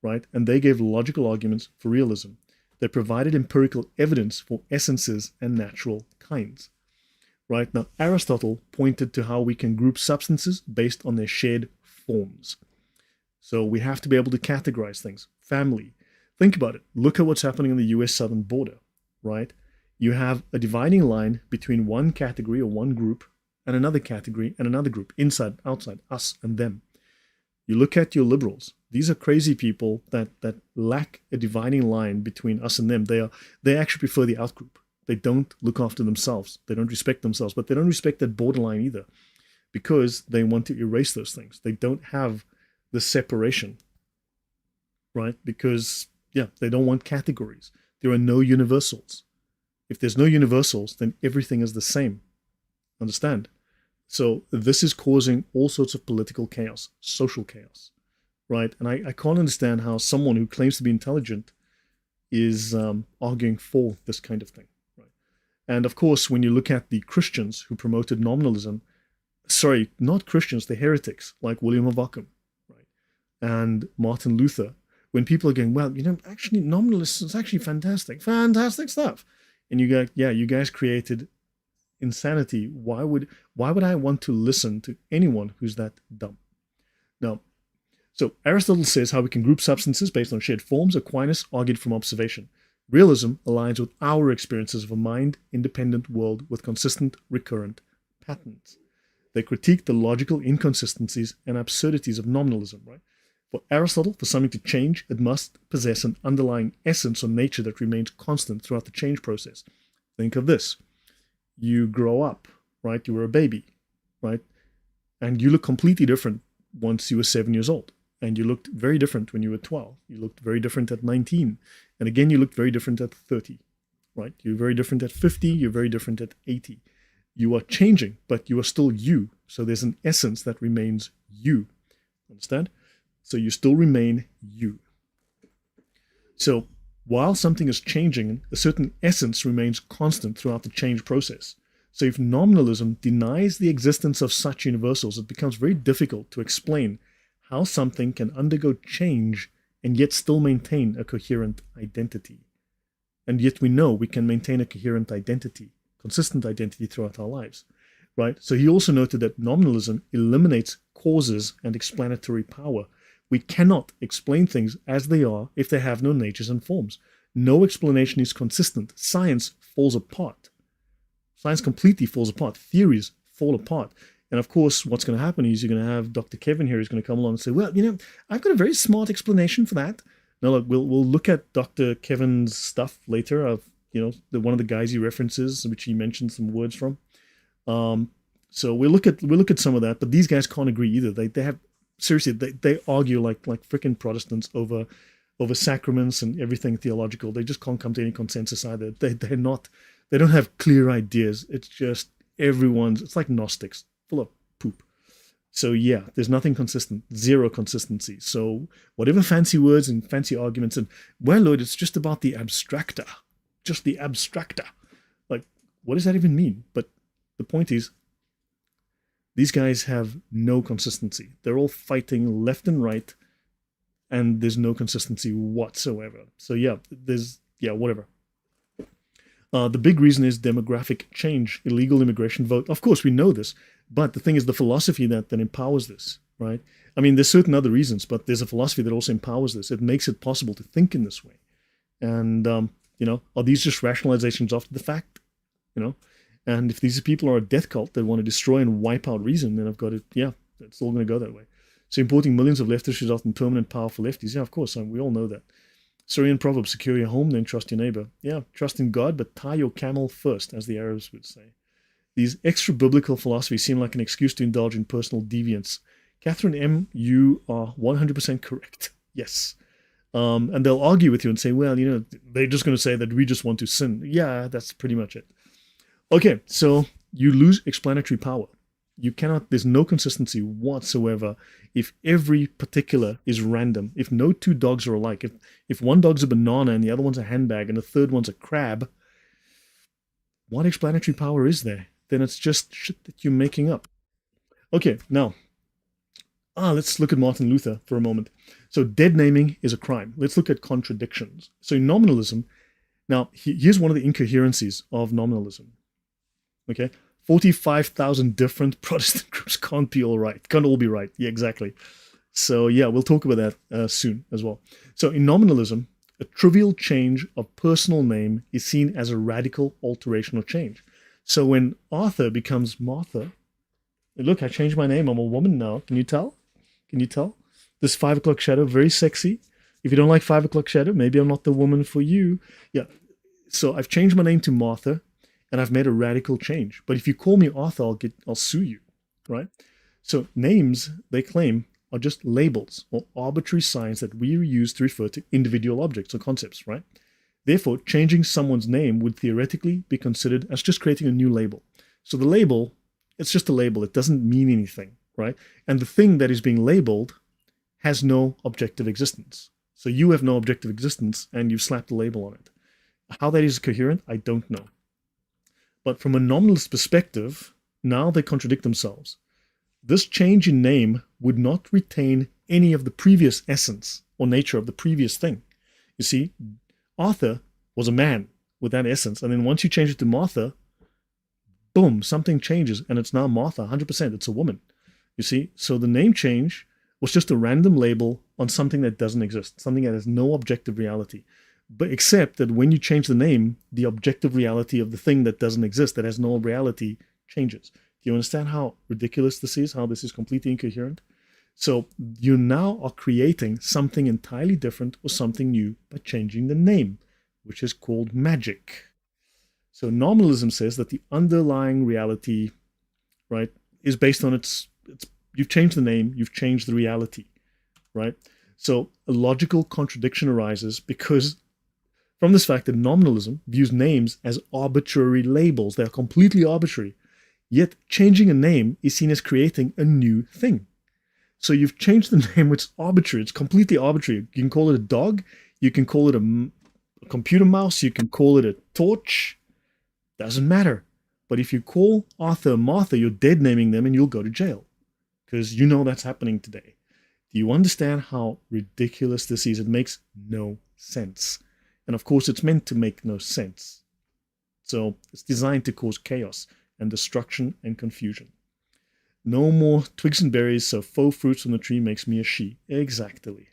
right? And they gave logical arguments for realism. They provided empirical evidence for essences and natural kinds, right? Now, Aristotle pointed to how we can group substances based on their shared forms. So we have to be able to categorize things. Family. Think about it. Look at what's happening on the US southern border, right? You have a dividing line between one category or one group and another category and another group, inside, outside, us and them. You look at your liberals. These are crazy people that lack a dividing line between us and them. They actually prefer the outgroup. They don't look after themselves. They don't respect themselves, but they don't respect that borderline either because they want to erase those things. They don't have the separation, right? Because, yeah, they don't want categories. There are no universals. If there's no universals, then everything is the same. Understand? So this is causing all sorts of political chaos, social chaos, right? And I can't understand how someone who claims to be intelligent is arguing for this kind of thing, right? And of course, when you look at the Christians who promoted nominalism, sorry, not Christians, the heretics like William of Ockham, right, and Martin Luther, when people are going, well, actually, nominalists is actually fantastic stuff, and you go, yeah, you guys created insanity. Why would I want to listen to anyone who's that dumb? Now, so Aristotle says how we can group substances based on shared forms. Aquinas argued from observation. Realism aligns with our experiences of a mind-independent world with consistent, recurrent patterns. They critique the logical inconsistencies and absurdities of nominalism, right? For Aristotle, for something to change, it must possess an underlying essence or nature that remains constant throughout the change process. Think of this. You grow up, right? You were a baby, right? And you look completely different once you were 7 years old. And you looked very different when you were 12. You looked very different at 19. And again, you looked very different at 30, right? You're very different at 50. You're very different at 80. You are changing, but you are still you. So there's an essence that remains you. Understand? So you still remain you. So while something is changing, a certain essence remains constant throughout the change process. So if nominalism denies the existence of such universals, it becomes very difficult to explain how something can undergo change and yet still maintain a coherent identity. And yet we know we can maintain a coherent identity, consistent identity throughout our lives, right? So he also noted that nominalism eliminates causes and explanatory power. We cannot explain things as they are if they have no natures and forms. No explanation is consistent. Science falls apart. Science completely falls apart. Theories fall apart. And of course, what's going to happen is you're going to have Dr. Kevin here who's going to come along and say, well, I've got a very smart explanation for that. Now, look, we'll look at Dr. Kevin's stuff later of, one of the guys he references, which he mentioned some words from. So we'll look at some of that, but these guys can't agree either. They have, seriously, they argue like freaking Protestants over sacraments and everything theological. They just can't come to any consensus either. They don't have clear ideas. It's just it's like Gnostics, full of poop. So yeah, there's nothing consistent, zero consistency. So whatever fancy words and fancy arguments, and well, Lloyd, it's just about the abstracta, just the abstracta. Like, what does that even mean? But the point is, these guys have no consistency. They're all fighting left and right, and there's no consistency whatsoever. So yeah, whatever. The big reason is demographic change, illegal immigration vote. Of course, we know this, but the thing is the philosophy that empowers this, right? I mean, there's certain other reasons, but there's a philosophy that also empowers this. It makes it possible to think in this way. And, are these just rationalizations after the fact? And if these people are a death cult that want to destroy and wipe out reason, then I've got it. Yeah, it's all going to go that way. So importing millions of leftists result in permanent powerful lefties. Yeah, of course, we all know that. Syrian proverb, secure your home, then trust your neighbor. Yeah, trust in God, but tie your camel first, as the Arabs would say. These extra biblical philosophies seem like an excuse to indulge in personal deviance. Catherine M., you are 100% correct. Yes. And they'll argue with you and say, well, they're just going to say that we just want to sin. Yeah, that's pretty much it. Okay, so you lose explanatory power. There's no consistency whatsoever if every particular is random. If no two dogs are alike, if one dog's a banana and the other one's a handbag and the third one's a crab, what explanatory power is there? Then it's just shit that you're making up. Okay, now, let's look at Martin Luther for a moment. So dead naming is a crime. Let's look at contradictions. So in nominalism, now here's one of the incoherencies of nominalism. Okay, 45,000 different Protestant groups can't all be right. Yeah, exactly. So yeah, we'll talk about that soon as well. So in nominalism, a trivial change of personal name is seen as a radical alteration or change. So when Arthur becomes Martha, look, I changed my name. I'm a woman now. Can you tell? This 5 o'clock shadow, very sexy. If you don't like 5 o'clock shadow, maybe I'm not the woman for you. Yeah. So I've changed my name to Martha. And I've made a radical change. But if you call me Arthur, I'll sue you, right? So names, they claim, are just labels or arbitrary signs that we use to refer to individual objects or concepts, right? Therefore, changing someone's name would theoretically be considered as just creating a new label. So the label, it's just a label. It doesn't mean anything, right? And the thing that is being labeled has no objective existence. So you have no objective existence and you've slapped a label on it. How that is coherent, I don't know. But from a nominalist perspective, now they contradict themselves. This change in name would not retain any of the previous essence or nature of the previous thing. You see, Arthur was a man with that essence, and then once you change it to Martha, boom, something changes, and it's now Martha, 100%, it's a woman. You see, so the name change was just a random label on something that doesn't exist, something that has no objective reality. But except that when you change the name, the objective reality of the thing that doesn't exist, that has no reality, changes. Do you understand how ridiculous this is? How this is completely incoherent? So you now are creating something entirely different or something new by changing the name, which is called magic. So nominalism says that the underlying reality, right, is based on you've changed the name, you've changed the reality, right? So a logical contradiction arises because from this fact that nominalism views names as arbitrary labels. They are completely arbitrary. Yet changing a name is seen as creating a new thing. So you've changed the name, which is arbitrary. It's completely arbitrary. You can call it a dog. You can call it a computer mouse. You can call it a torch. Doesn't matter. But if you call Arthur Martha, you're dead naming them and you'll go to jail. Because you know that's happening today. Do you understand how ridiculous this is? It makes no sense. And of course, it's meant to make no sense. So it's designed to cause chaos and destruction and confusion. No more twigs and berries, so faux fruits on the tree makes me a she. Exactly.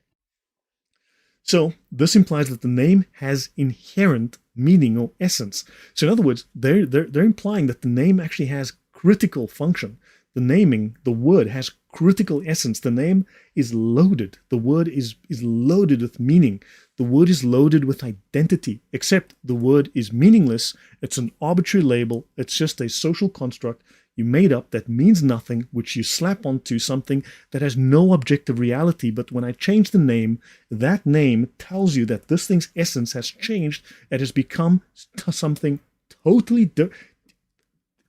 So this implies that the name has inherent meaning or essence. So in other words, they're implying that the name actually has critical function. The naming, the word has critical essence. The name is loaded. The word is loaded with meaning. The word is loaded with identity, except the word is meaningless. It's an arbitrary label. It's just a social construct you made up that means nothing, which you slap onto something that has no objective reality. But when I change the name, that name tells you that this thing's essence has changed. It has become something totally different.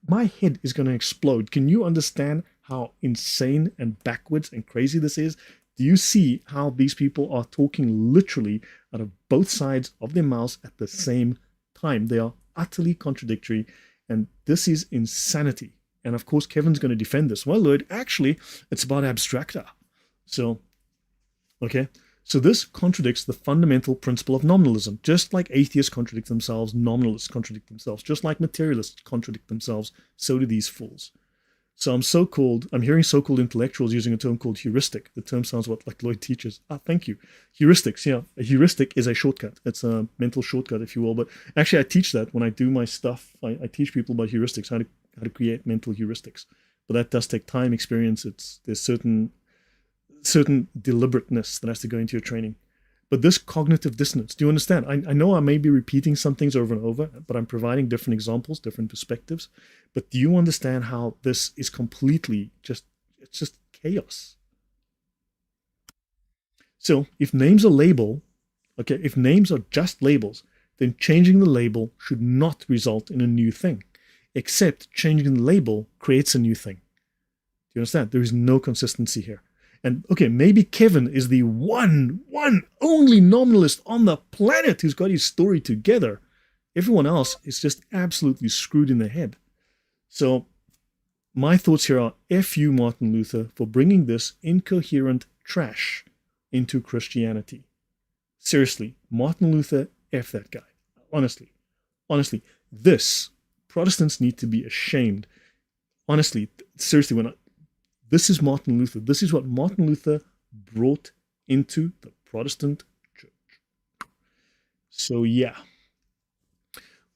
My head is going to explode. Can you understand how insane and backwards and crazy this is? Do you see how these people are talking literally out of both sides of their mouths at the same time? They are utterly contradictory, and this is insanity. And of course, Kevin's going to defend this. Well, Lloyd, actually, it's about abstracta. So So this contradicts the fundamental principle of nominalism. Just like atheists contradict themselves, nominalists contradict themselves. Just like materialists contradict themselves, so do these fools. So I'm hearing so-called intellectuals using a term called heuristic. The term sounds like Lloyd teaches. Thank you. Heuristics, yeah. A heuristic is a shortcut. It's a mental shortcut, if you will. But actually, I teach that when I do my stuff. I teach people about heuristics, how to create mental heuristics. But that does take time, experience. There's certain deliberateness that has to go into your training. But this cognitive dissonance, do you understand? I know I may be repeating some things over and over, but I'm providing different examples, different perspectives. But do you understand how this is completely it's just chaos? So if names are label, okay, if names are just labels, then changing the label should not result in a new thing, except changing the label creates a new thing. Do you understand? There is no consistency here. And okay, maybe Kevin is the one only nominalist on the planet who's got his story together. Everyone else is just absolutely screwed in the head. So my thoughts here are F you, Martin Luther, for bringing this incoherent trash into Christianity. Seriously, Martin Luther, F that guy. Honestly, this, Protestants need to be ashamed. Honestly, seriously, this is Martin Luther. This is what Martin Luther brought into the Protestant church. So yeah.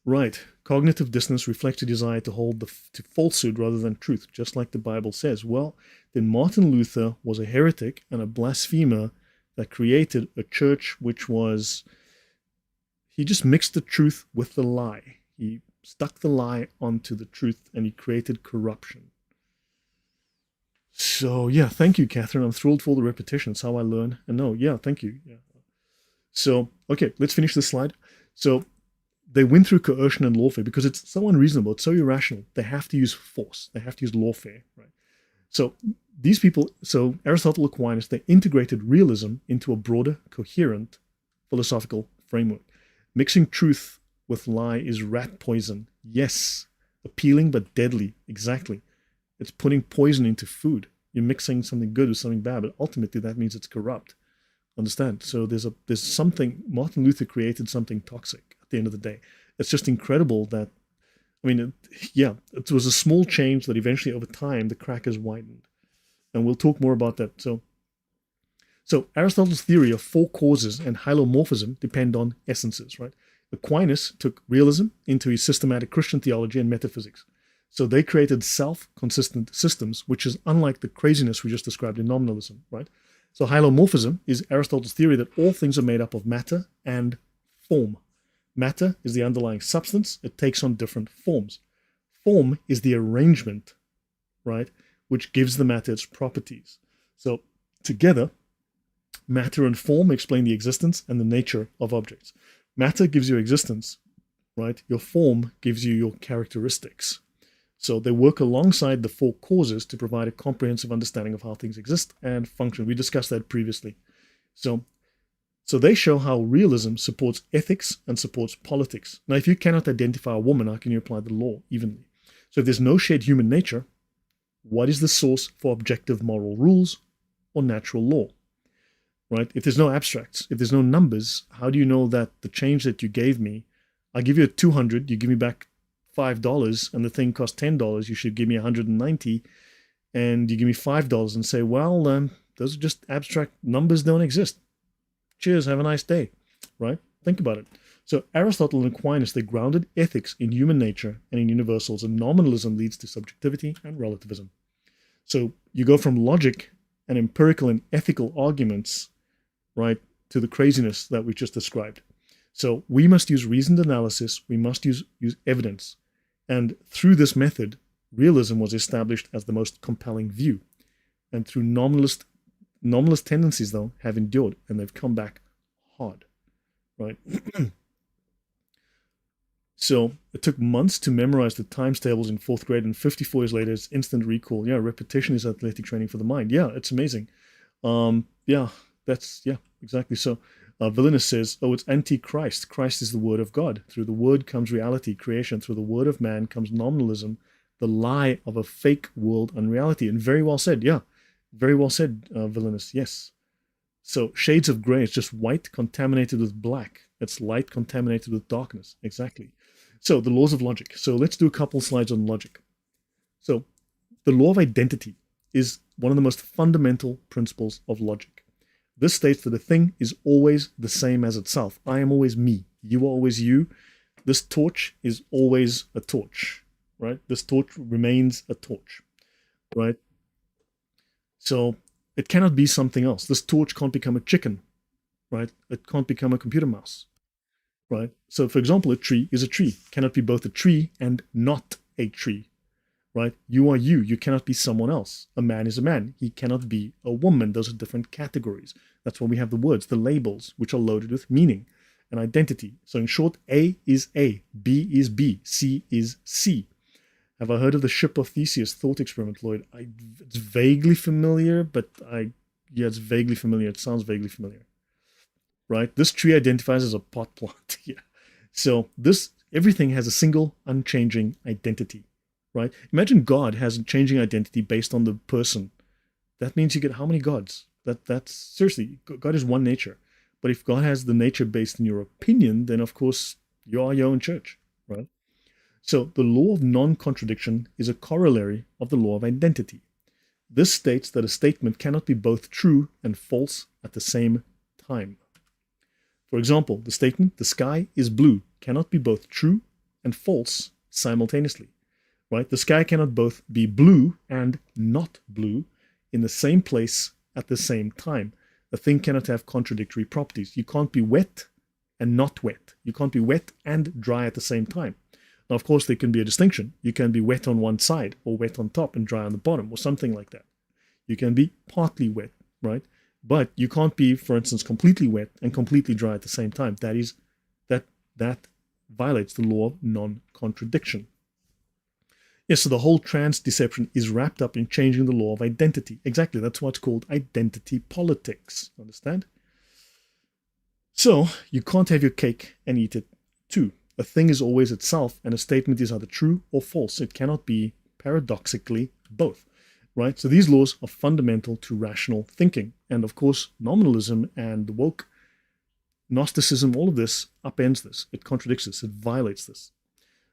Right. Cognitive dissonance reflects a desire to hold to falsehood rather than truth, just like the Bible says. Well, then Martin Luther was a heretic and a blasphemer that created a church which was, he just mixed the truth with the lie. He stuck the lie onto the truth and he created corruption. So yeah, thank you, Catherine. I'm thrilled for all the repetition. It's how I learn. And no, yeah, thank you. Yeah. So, okay, let's finish this slide. So they went through coercion and lawfare because it's so unreasonable, it's so irrational. They have to use force. They have to use lawfare, right? So these people, so Aristotle, Aquinas, they integrated realism into a broader, coherent philosophical framework. Mixing truth with lie is rat poison. Yes, appealing but deadly. Exactly. It's putting poison into food. You're mixing something good with something bad, but ultimately that means it's corrupt. Understand? So there's something, Martin Luther created something toxic at the end of the day. It's just incredible that, it was a small change that eventually over time the crack has widened. And we'll talk more about that. So Aristotle's theory of four causes and hylomorphism depend on essences, right? Aquinas took realism into his systematic Christian theology and metaphysics. So they created self-consistent systems, which is unlike the craziness we just described in nominalism, right? So hylomorphism is Aristotle's theory that all things are made up of matter and form. Matter is the underlying substance. It takes on different forms. Form is the arrangement, right, which gives the matter its properties. So together, matter and form explain the existence and the nature of objects. Matter gives you existence, right? Your form gives you your characteristics. So they work alongside the four causes to provide a comprehensive understanding of how things exist and function. We discussed that previously. So they show how realism supports ethics and supports politics. Now, if you cannot identify a woman, how can you apply the law evenly? So if there's no shared human nature, what is the source for objective moral rules or natural law? Right? If there's no abstracts, if there's no numbers, how do you know that the change that you gave me, I give you a 200, you give me back $5 and the thing costs $10, you should give me 190, and you give me $5 and say, well, those are just abstract numbers, don't exist. Cheers, have a nice day, right? Think about it. So Aristotle and Aquinas, they grounded ethics in human nature and in universals, and nominalism leads to subjectivity and relativism. So you go from logic and empirical and ethical arguments, right, to the craziness that we just described. So we must use reasoned analysis, we must use evidence. And through this method, realism was established as the most compelling view. And through nominalist tendencies, though, have endured, and they've come back hard, right? So it took months to memorize the times tables in 4th grade, and 54 years later, it's instant recall. Yeah, repetition is athletic training for the mind. Yeah, it's amazing. Exactly. So Villainous says, oh, it's anti-Christ. Christ is the word of God. Through the word comes reality, creation. Through the word of man comes nominalism, the lie of a fake world unreality. And very well said. Yeah, very well said, Villainous. Yes. So shades of gray is just white contaminated with black. It's light contaminated with darkness. Exactly. So the laws of logic. So let's do a couple slides on logic. So the law of identity is one of the most fundamental principles of logic. This states that a thing is always the same as itself. I am always me. You are always you. This torch is always a torch, right? This torch remains a torch, right? So it cannot be something else. This torch can't become a chicken, right? It can't become a computer mouse, right? So for example, a tree is a tree. Cannot be both a tree and not a tree, right? You are you. You cannot be someone else. A man is a man. He cannot be a woman. Those are different categories. That's why we have the words, the labels, which are loaded with meaning and identity. So in short, A is A, B is B, C is C. Have I heard of the ship of Theseus thought experiment, Lloyd? It's vaguely familiar, but yeah, it's vaguely familiar. It sounds vaguely familiar, right? This tree identifies as a pot plant. Yeah. So everything has a single, unchanging identity, right? Imagine God has a changing identity based on the person. That means you get how many gods? That's seriously, God is one nature. But if God has the nature based in your opinion, then of course you are your own church, right? So the law of non-contradiction is a corollary of the law of identity. This states that a statement cannot be both true and false at the same time. For example, the statement, the sky is blue, cannot be both true and false simultaneously, right? The sky cannot both be blue and not blue in the same place at the same time. A thing cannot have contradictory properties. You can't be wet and not wet. You can't be wet and dry at the same time. Now, of course, there can be a distinction. You can be wet on one side or wet on top and dry on the bottom or something like that. You can be partly wet, right? But you can't be, for instance, completely wet and completely dry at the same time. That violates the law of non-contradiction. Yes, so the whole trans deception is wrapped up in changing the law of identity. Exactly, that's what's called identity politics. Understand? So you can't have your cake and eat it too. A thing is always itself, and a statement is either true or false. It cannot be, paradoxically, both, right? So these laws are fundamental to rational thinking. And of course, nominalism and the woke Gnosticism, all of this upends this. It contradicts this. It violates this.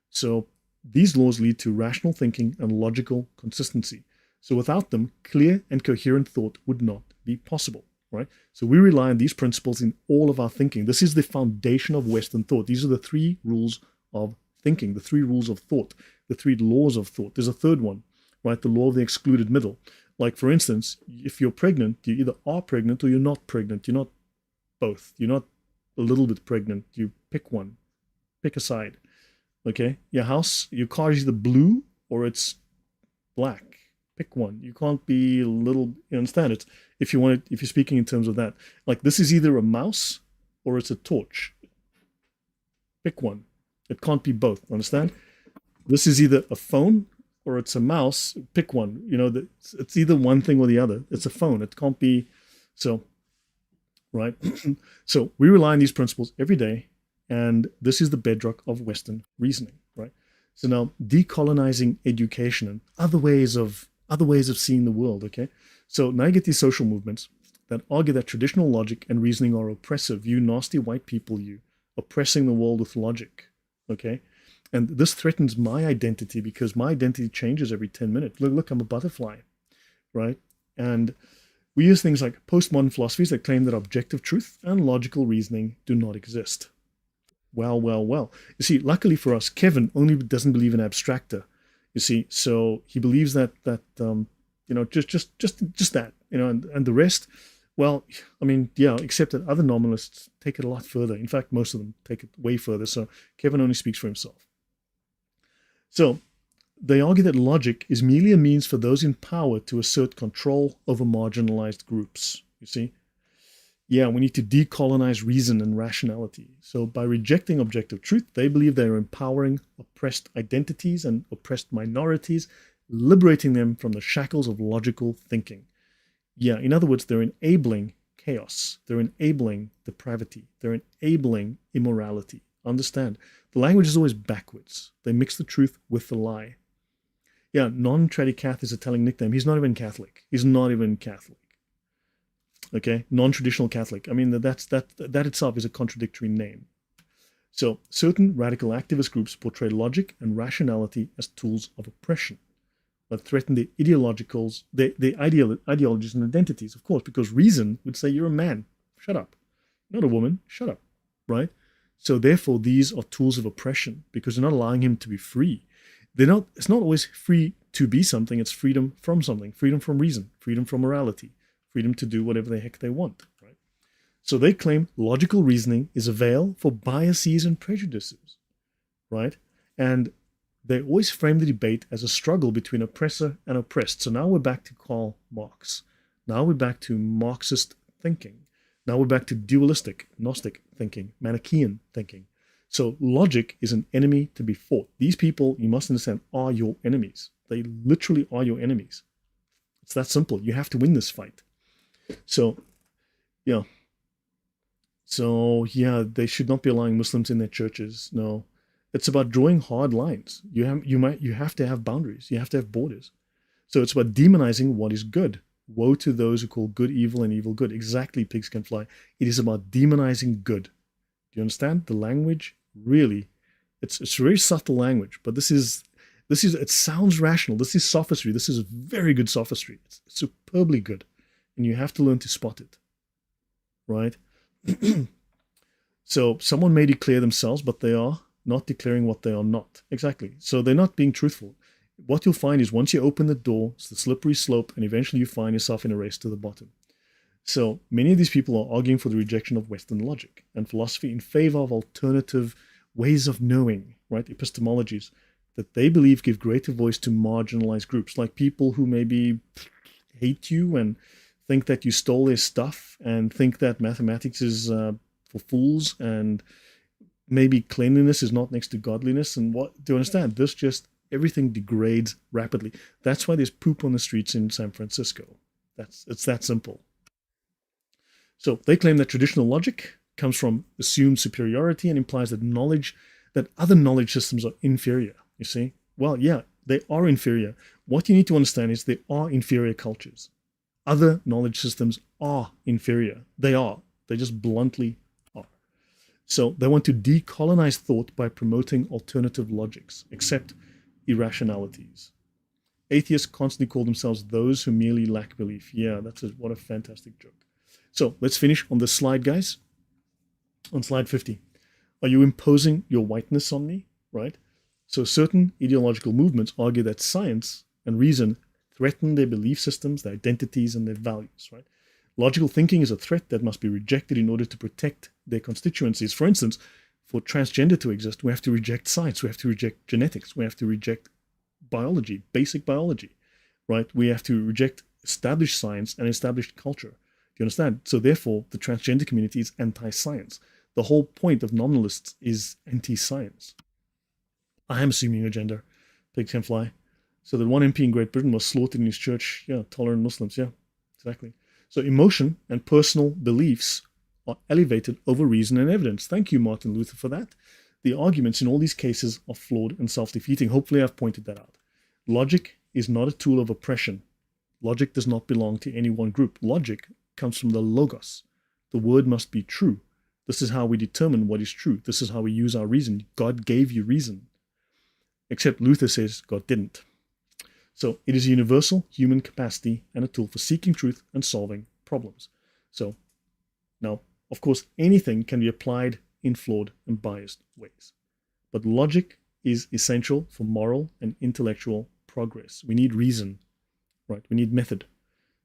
So these laws lead to rational thinking and logical consistency. So without them, clear and coherent thought would not be possible. Right? So we rely on these principles in all of our thinking. This is the foundation of Western thought. These are the three rules of thinking, the three rules of thought, the three laws of thought. There's a third one, right? The law of the excluded middle. Like, for instance, if you're pregnant, you either are pregnant or you're not pregnant. You're not both. You're not a little bit pregnant. You pick one. Pick a side. Okay? Your car is either blue or it's black. Pick one. You can't be a little, you understand it. If you're speaking in terms of that, like this is either a mouse or it's a torch. Pick one. It can't be both. Understand? This is either a phone or it's a mouse. Pick one. You know, it's either one thing or the other. It's a phone. It can't be. So, right? So we rely on these principles every day, and this is the bedrock of Western reasoning, right? So now decolonizing education and other ways of seeing the world, okay? So now you get these social movements that argue that traditional logic and reasoning are oppressive. You nasty white people, you oppressing the world with logic, okay? And this threatens my identity because my identity changes every 10 minutes. Look, I'm a butterfly, right? And we use things like postmodern philosophies that claim that objective truth and logical reasoning do not exist. Well. You see, luckily for us, Kevin only doesn't believe in abstracta. You see, so he believes that you know, just that, you know, and the rest, well, I mean, yeah, except that other nominalists take it a lot further. In fact, most of them take it way further. So Kevin only speaks for himself. So they argue that logic is merely a means for those in power to assert control over marginalized groups. You see? Yeah, we need to decolonize reason and rationality. So by rejecting objective truth, they believe they're empowering oppressed identities and oppressed minorities, liberating them from the shackles of logical thinking. Yeah, in other words, they're enabling chaos. They're enabling depravity. They're enabling immorality. Understand? The language is always backwards. They mix the truth with the lie. Yeah, non-tradicath is a telling nickname. He's not even Catholic. He's not even Catholic. Okay, non-traditional Catholic. I mean, that itself is a contradictory name. So certain radical activist groups portray logic and rationality as tools of oppression, but threaten the ideologies and identities, of course, because reason would say you're a man, shut up. Not a woman, shut up, right? So therefore, these are tools of oppression because they're not allowing him to be free. It's not always free to be something, it's freedom from something, freedom from reason, freedom from morality, freedom to do whatever the heck they want, right? So they claim logical reasoning is a veil for biases and prejudices, right? And they always frame the debate as a struggle between oppressor and oppressed. So now we're back to Karl Marx. Now we're back to Marxist thinking. Now we're back to dualistic, Gnostic thinking, Manichaean thinking. So logic is an enemy to be fought. These people, you must understand, are your enemies. They literally are your enemies. It's that simple. You have to win this fight. So, yeah. So, yeah, they should not be allowing Muslims in their churches. No. It's about drawing hard lines. You have to have boundaries. You have to have borders. So it's about demonizing what is good. Woe to those who call good evil and evil good. Exactly, pigs can fly. It is about demonizing good. Do you understand? The language, really, it's very subtle language, but this is it sounds rational. This is sophistry. This is very good sophistry. It's superbly good. And you have to learn to spot it. Right? So someone may declare themselves, but they are not declaring what they are not. Exactly. So they're not being truthful. What you'll find is once you open the door, it's the slippery slope, and eventually you find yourself in a race to the bottom. So many of these people are arguing for the rejection of Western logic and philosophy in favor of alternative ways of knowing, right? Epistemologies that they believe give greater voice to marginalized groups, like people who maybe hate you and think that you stole their stuff and think that mathematics is for fools and maybe cleanliness is not next to godliness. And what do you understand? This just everything degrades rapidly. That's why there's poop on the streets in San Francisco. It's that simple. So they claim that traditional logic comes from assumed superiority and implies that other knowledge systems are inferior. You see? Well, yeah, they are inferior. What you need to understand is there are inferior cultures. Other knowledge systems are inferior. They are. They just bluntly are. So they want to decolonize thought by promoting alternative logics, except irrationalities. Atheists constantly call themselves those who merely lack belief. Yeah, what a fantastic joke. So let's finish on this slide, guys. On slide 50. Are you imposing your whiteness on me? Right? So certain ideological movements argue that science and reason threaten their belief systems, their identities, and their values. Right? Logical thinking is a threat that must be rejected in order to protect their constituencies. For instance, for transgender to exist, we have to reject science, we have to reject genetics, we have to reject biology, basic biology, right? We have to reject established science and established culture. Do you understand? So therefore, the transgender community is anti-science. The whole point of nominalists is anti-science. I am assuming your gender. Pigs can fly. So that one MP in Great Britain was slaughtered in his church. Yeah, tolerant Muslims. Yeah, exactly. So emotion and personal beliefs are elevated over reason and evidence. Thank you, Martin Luther, for that. The arguments in all these cases are flawed and self-defeating. Hopefully I've pointed that out. Logic is not a tool of oppression. Logic does not belong to any one group. Logic comes from the logos. The word must be true. This is how we determine what is true. This is how we use our reason. God gave you reason. Except Luther says God didn't. So it is a universal human capacity and a tool for seeking truth and solving problems. So now, of course, anything can be applied in flawed and biased ways. But logic is essential for moral and intellectual progress. We need reason, right? We need method.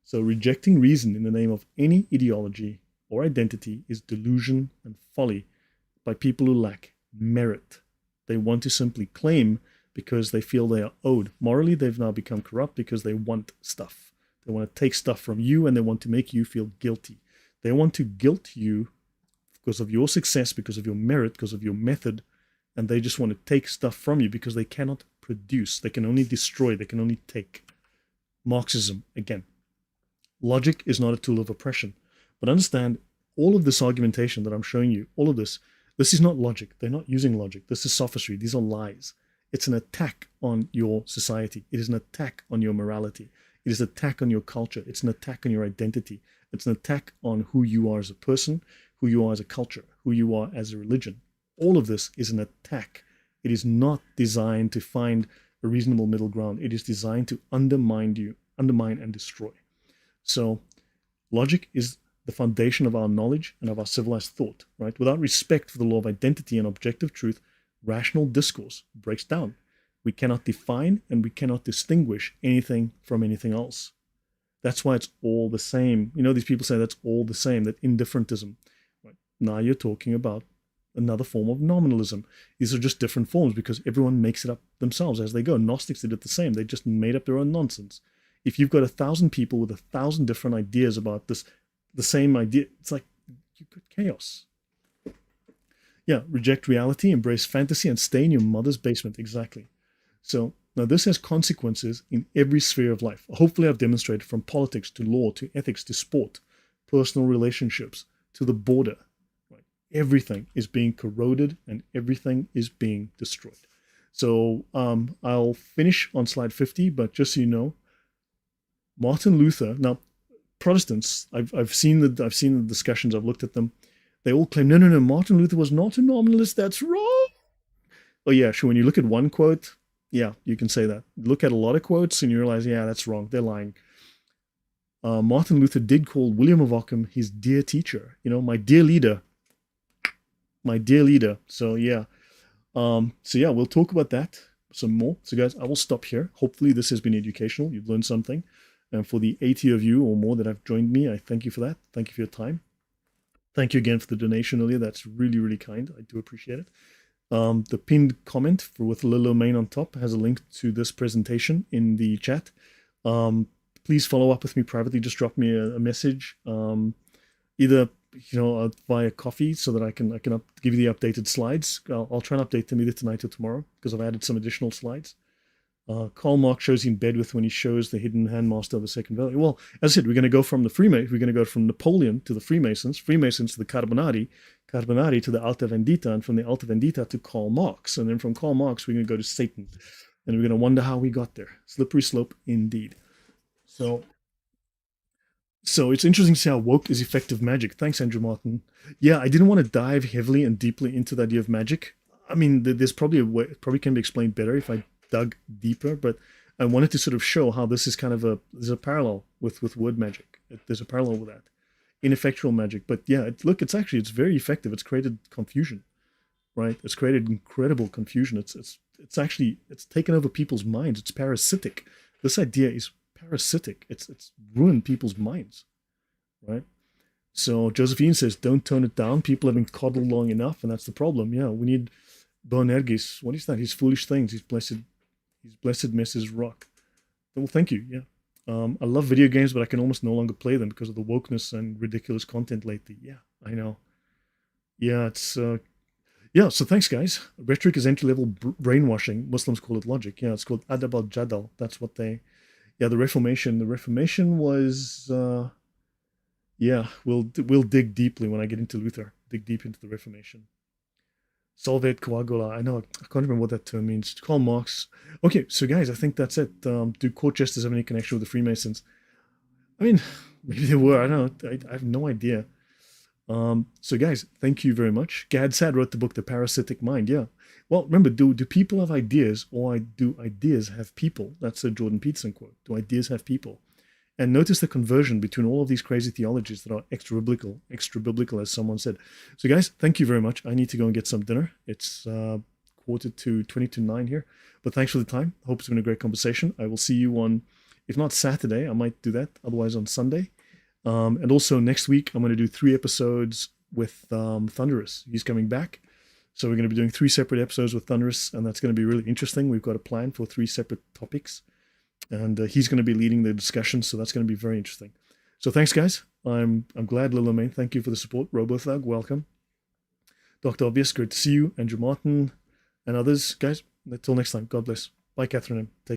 So rejecting reason in the name of any ideology or identity is delusion and folly by people who lack merit. They want to simply claim because they feel they are owed. Morally, they've now become corrupt because they want stuff. They want to take stuff from you and they want to make you feel guilty. They want to guilt you because of your success, because of your merit, because of your method, and they just want to take stuff from you because they cannot produce. They can only destroy. They can only take. Marxism, again. Logic is not a tool of oppression. But understand, all of this argumentation that I'm showing you, all of this is not logic. They're not using logic. This is sophistry. These are lies. It's an attack on your society. It is an attack on your morality. It is an attack on your culture. It's an attack on your identity. It's an attack on who you are as a person, who you are as a culture, who you are as a religion. All of this is an attack. It is not designed to find a reasonable middle ground. It is designed to undermine you, undermine and destroy. So logic is the foundation of our knowledge and of our civilized thought, right? Without respect for the law of identity and objective truth, rational discourse breaks down. We cannot define and we cannot distinguish anything from anything else. That's why it's all the same. You know, these people say that's all the same, that indifferentism. Right? Now you're talking about another form of nominalism. These are just different forms because everyone makes it up themselves as they go. Gnostics did it the same. They just made up their own nonsense. If you've got 1,000 people with 1,000 different ideas about this, the same idea, it's like you've got chaos. Yeah, reject reality, embrace fantasy, and stay in your mother's basement. Exactly. So now this has consequences in every sphere of life. Hopefully I've demonstrated, from politics to law to ethics to sport, personal relationships to the border. Right? Everything is being corroded and everything is being destroyed. So I'll finish on slide 50, but just so you know, Martin Luther, now Protestants, I've seen the discussions, I've looked at them. They all claim, no, Martin Luther was not a nominalist, that's wrong. Oh yeah, sure, when you look at one quote, yeah, you can say that. Look at a lot of quotes and you realize, yeah, that's wrong. They're lying. Martin Luther did call William of Ockham his dear teacher. You know, my dear leader. My dear leader. So yeah. We'll talk about that some more. So guys, I will stop here. Hopefully this has been educational. You've learned something. And for the 80 of you or more that have joined me, I thank you for that. Thank you for your time. Thank you again for the donation earlier. That's really, really kind. I do appreciate it. The pinned comment with Lilo Main on top has a link to this presentation in the chat. Please follow up with me privately. Just drop me a message, either via coffee, so that I can give you the updated slides. I'll try and update them either tonight or tomorrow because I've added some additional slides. Karl Marx shows you in bed with when he shows the hidden handmaster of the Second Valley. Well, as I said, we're going to go from Napoleon to the Freemasons to the Carbonari to the Alta Vendita, and from the Alta Vendita to Karl Marx. And then from Karl Marx, we're going to go to Satan. And we're going to wonder how we got there. Slippery slope indeed. So it's interesting to see how woke is effective magic. Thanks, Andrew Martin. Yeah, I didn't want to dive heavily and deeply into the idea of magic. I mean, there's probably a way, it probably can be explained better if I dug deeper, but I wanted to sort of show how this is kind of there's a parallel with word magic. There's a parallel with that. Ineffectual magic. But yeah, it's very effective. It's created confusion, right? It's created incredible confusion. It's taken over people's minds. It's parasitic. This idea is parasitic. It's ruined people's minds, right? So Josephine says, don't tone it down. People have been coddled long enough, and that's the problem. Yeah, we need Boanerges. What is that? His foolish things. His blessed messes rock. Well, thank you. Yeah. I love video games, but I can almost no longer play them because of the wokeness and ridiculous content lately. Yeah, I know. Yeah, so thanks, guys. Rhetoric is entry-level brainwashing. Muslims call it logic. Yeah, it's called adab al-jadal. That's what the Reformation. The Reformation was, we'll dig deeply when I get into Luther. Dig deep into the Reformation. Solvate coagula. I know, I can't remember what that term means. Karl Marx. Okay, so guys, I think that's it. Do court jesters have any connection with the Freemasons? I mean, maybe they were. I don't know. I have no idea. So guys, thank you very much. Gad Sad wrote the book, The Parasitic Mind. Yeah. Well, remember, do people have ideas, or do ideas have people? That's a Jordan Peterson quote. Do ideas have people? And notice the conversion between all of these crazy theologies that are extra biblical, as someone said. So guys, thank you very much. I need to go and get some dinner. It's 8:45 here. But thanks for the time. Hope it's been a great conversation. I will see you on, if not Saturday, I might do that. Otherwise on Sunday. And also next week, I'm going to do 3 episodes with Thunderous. He's coming back. So we're going to be doing 3 separate episodes with Thunderous, and that's going to be really interesting. We've got a plan for 3 separate topics. And he's going to be leading the discussion, so that's going to be very interesting. So thanks, guys. I'm glad, Lilo Main. Thank you for the support. RoboThug, welcome. Dr. Obvious, great to see you. Andrew Martin and others. Guys, until next time, God bless. Bye, Catherine. Take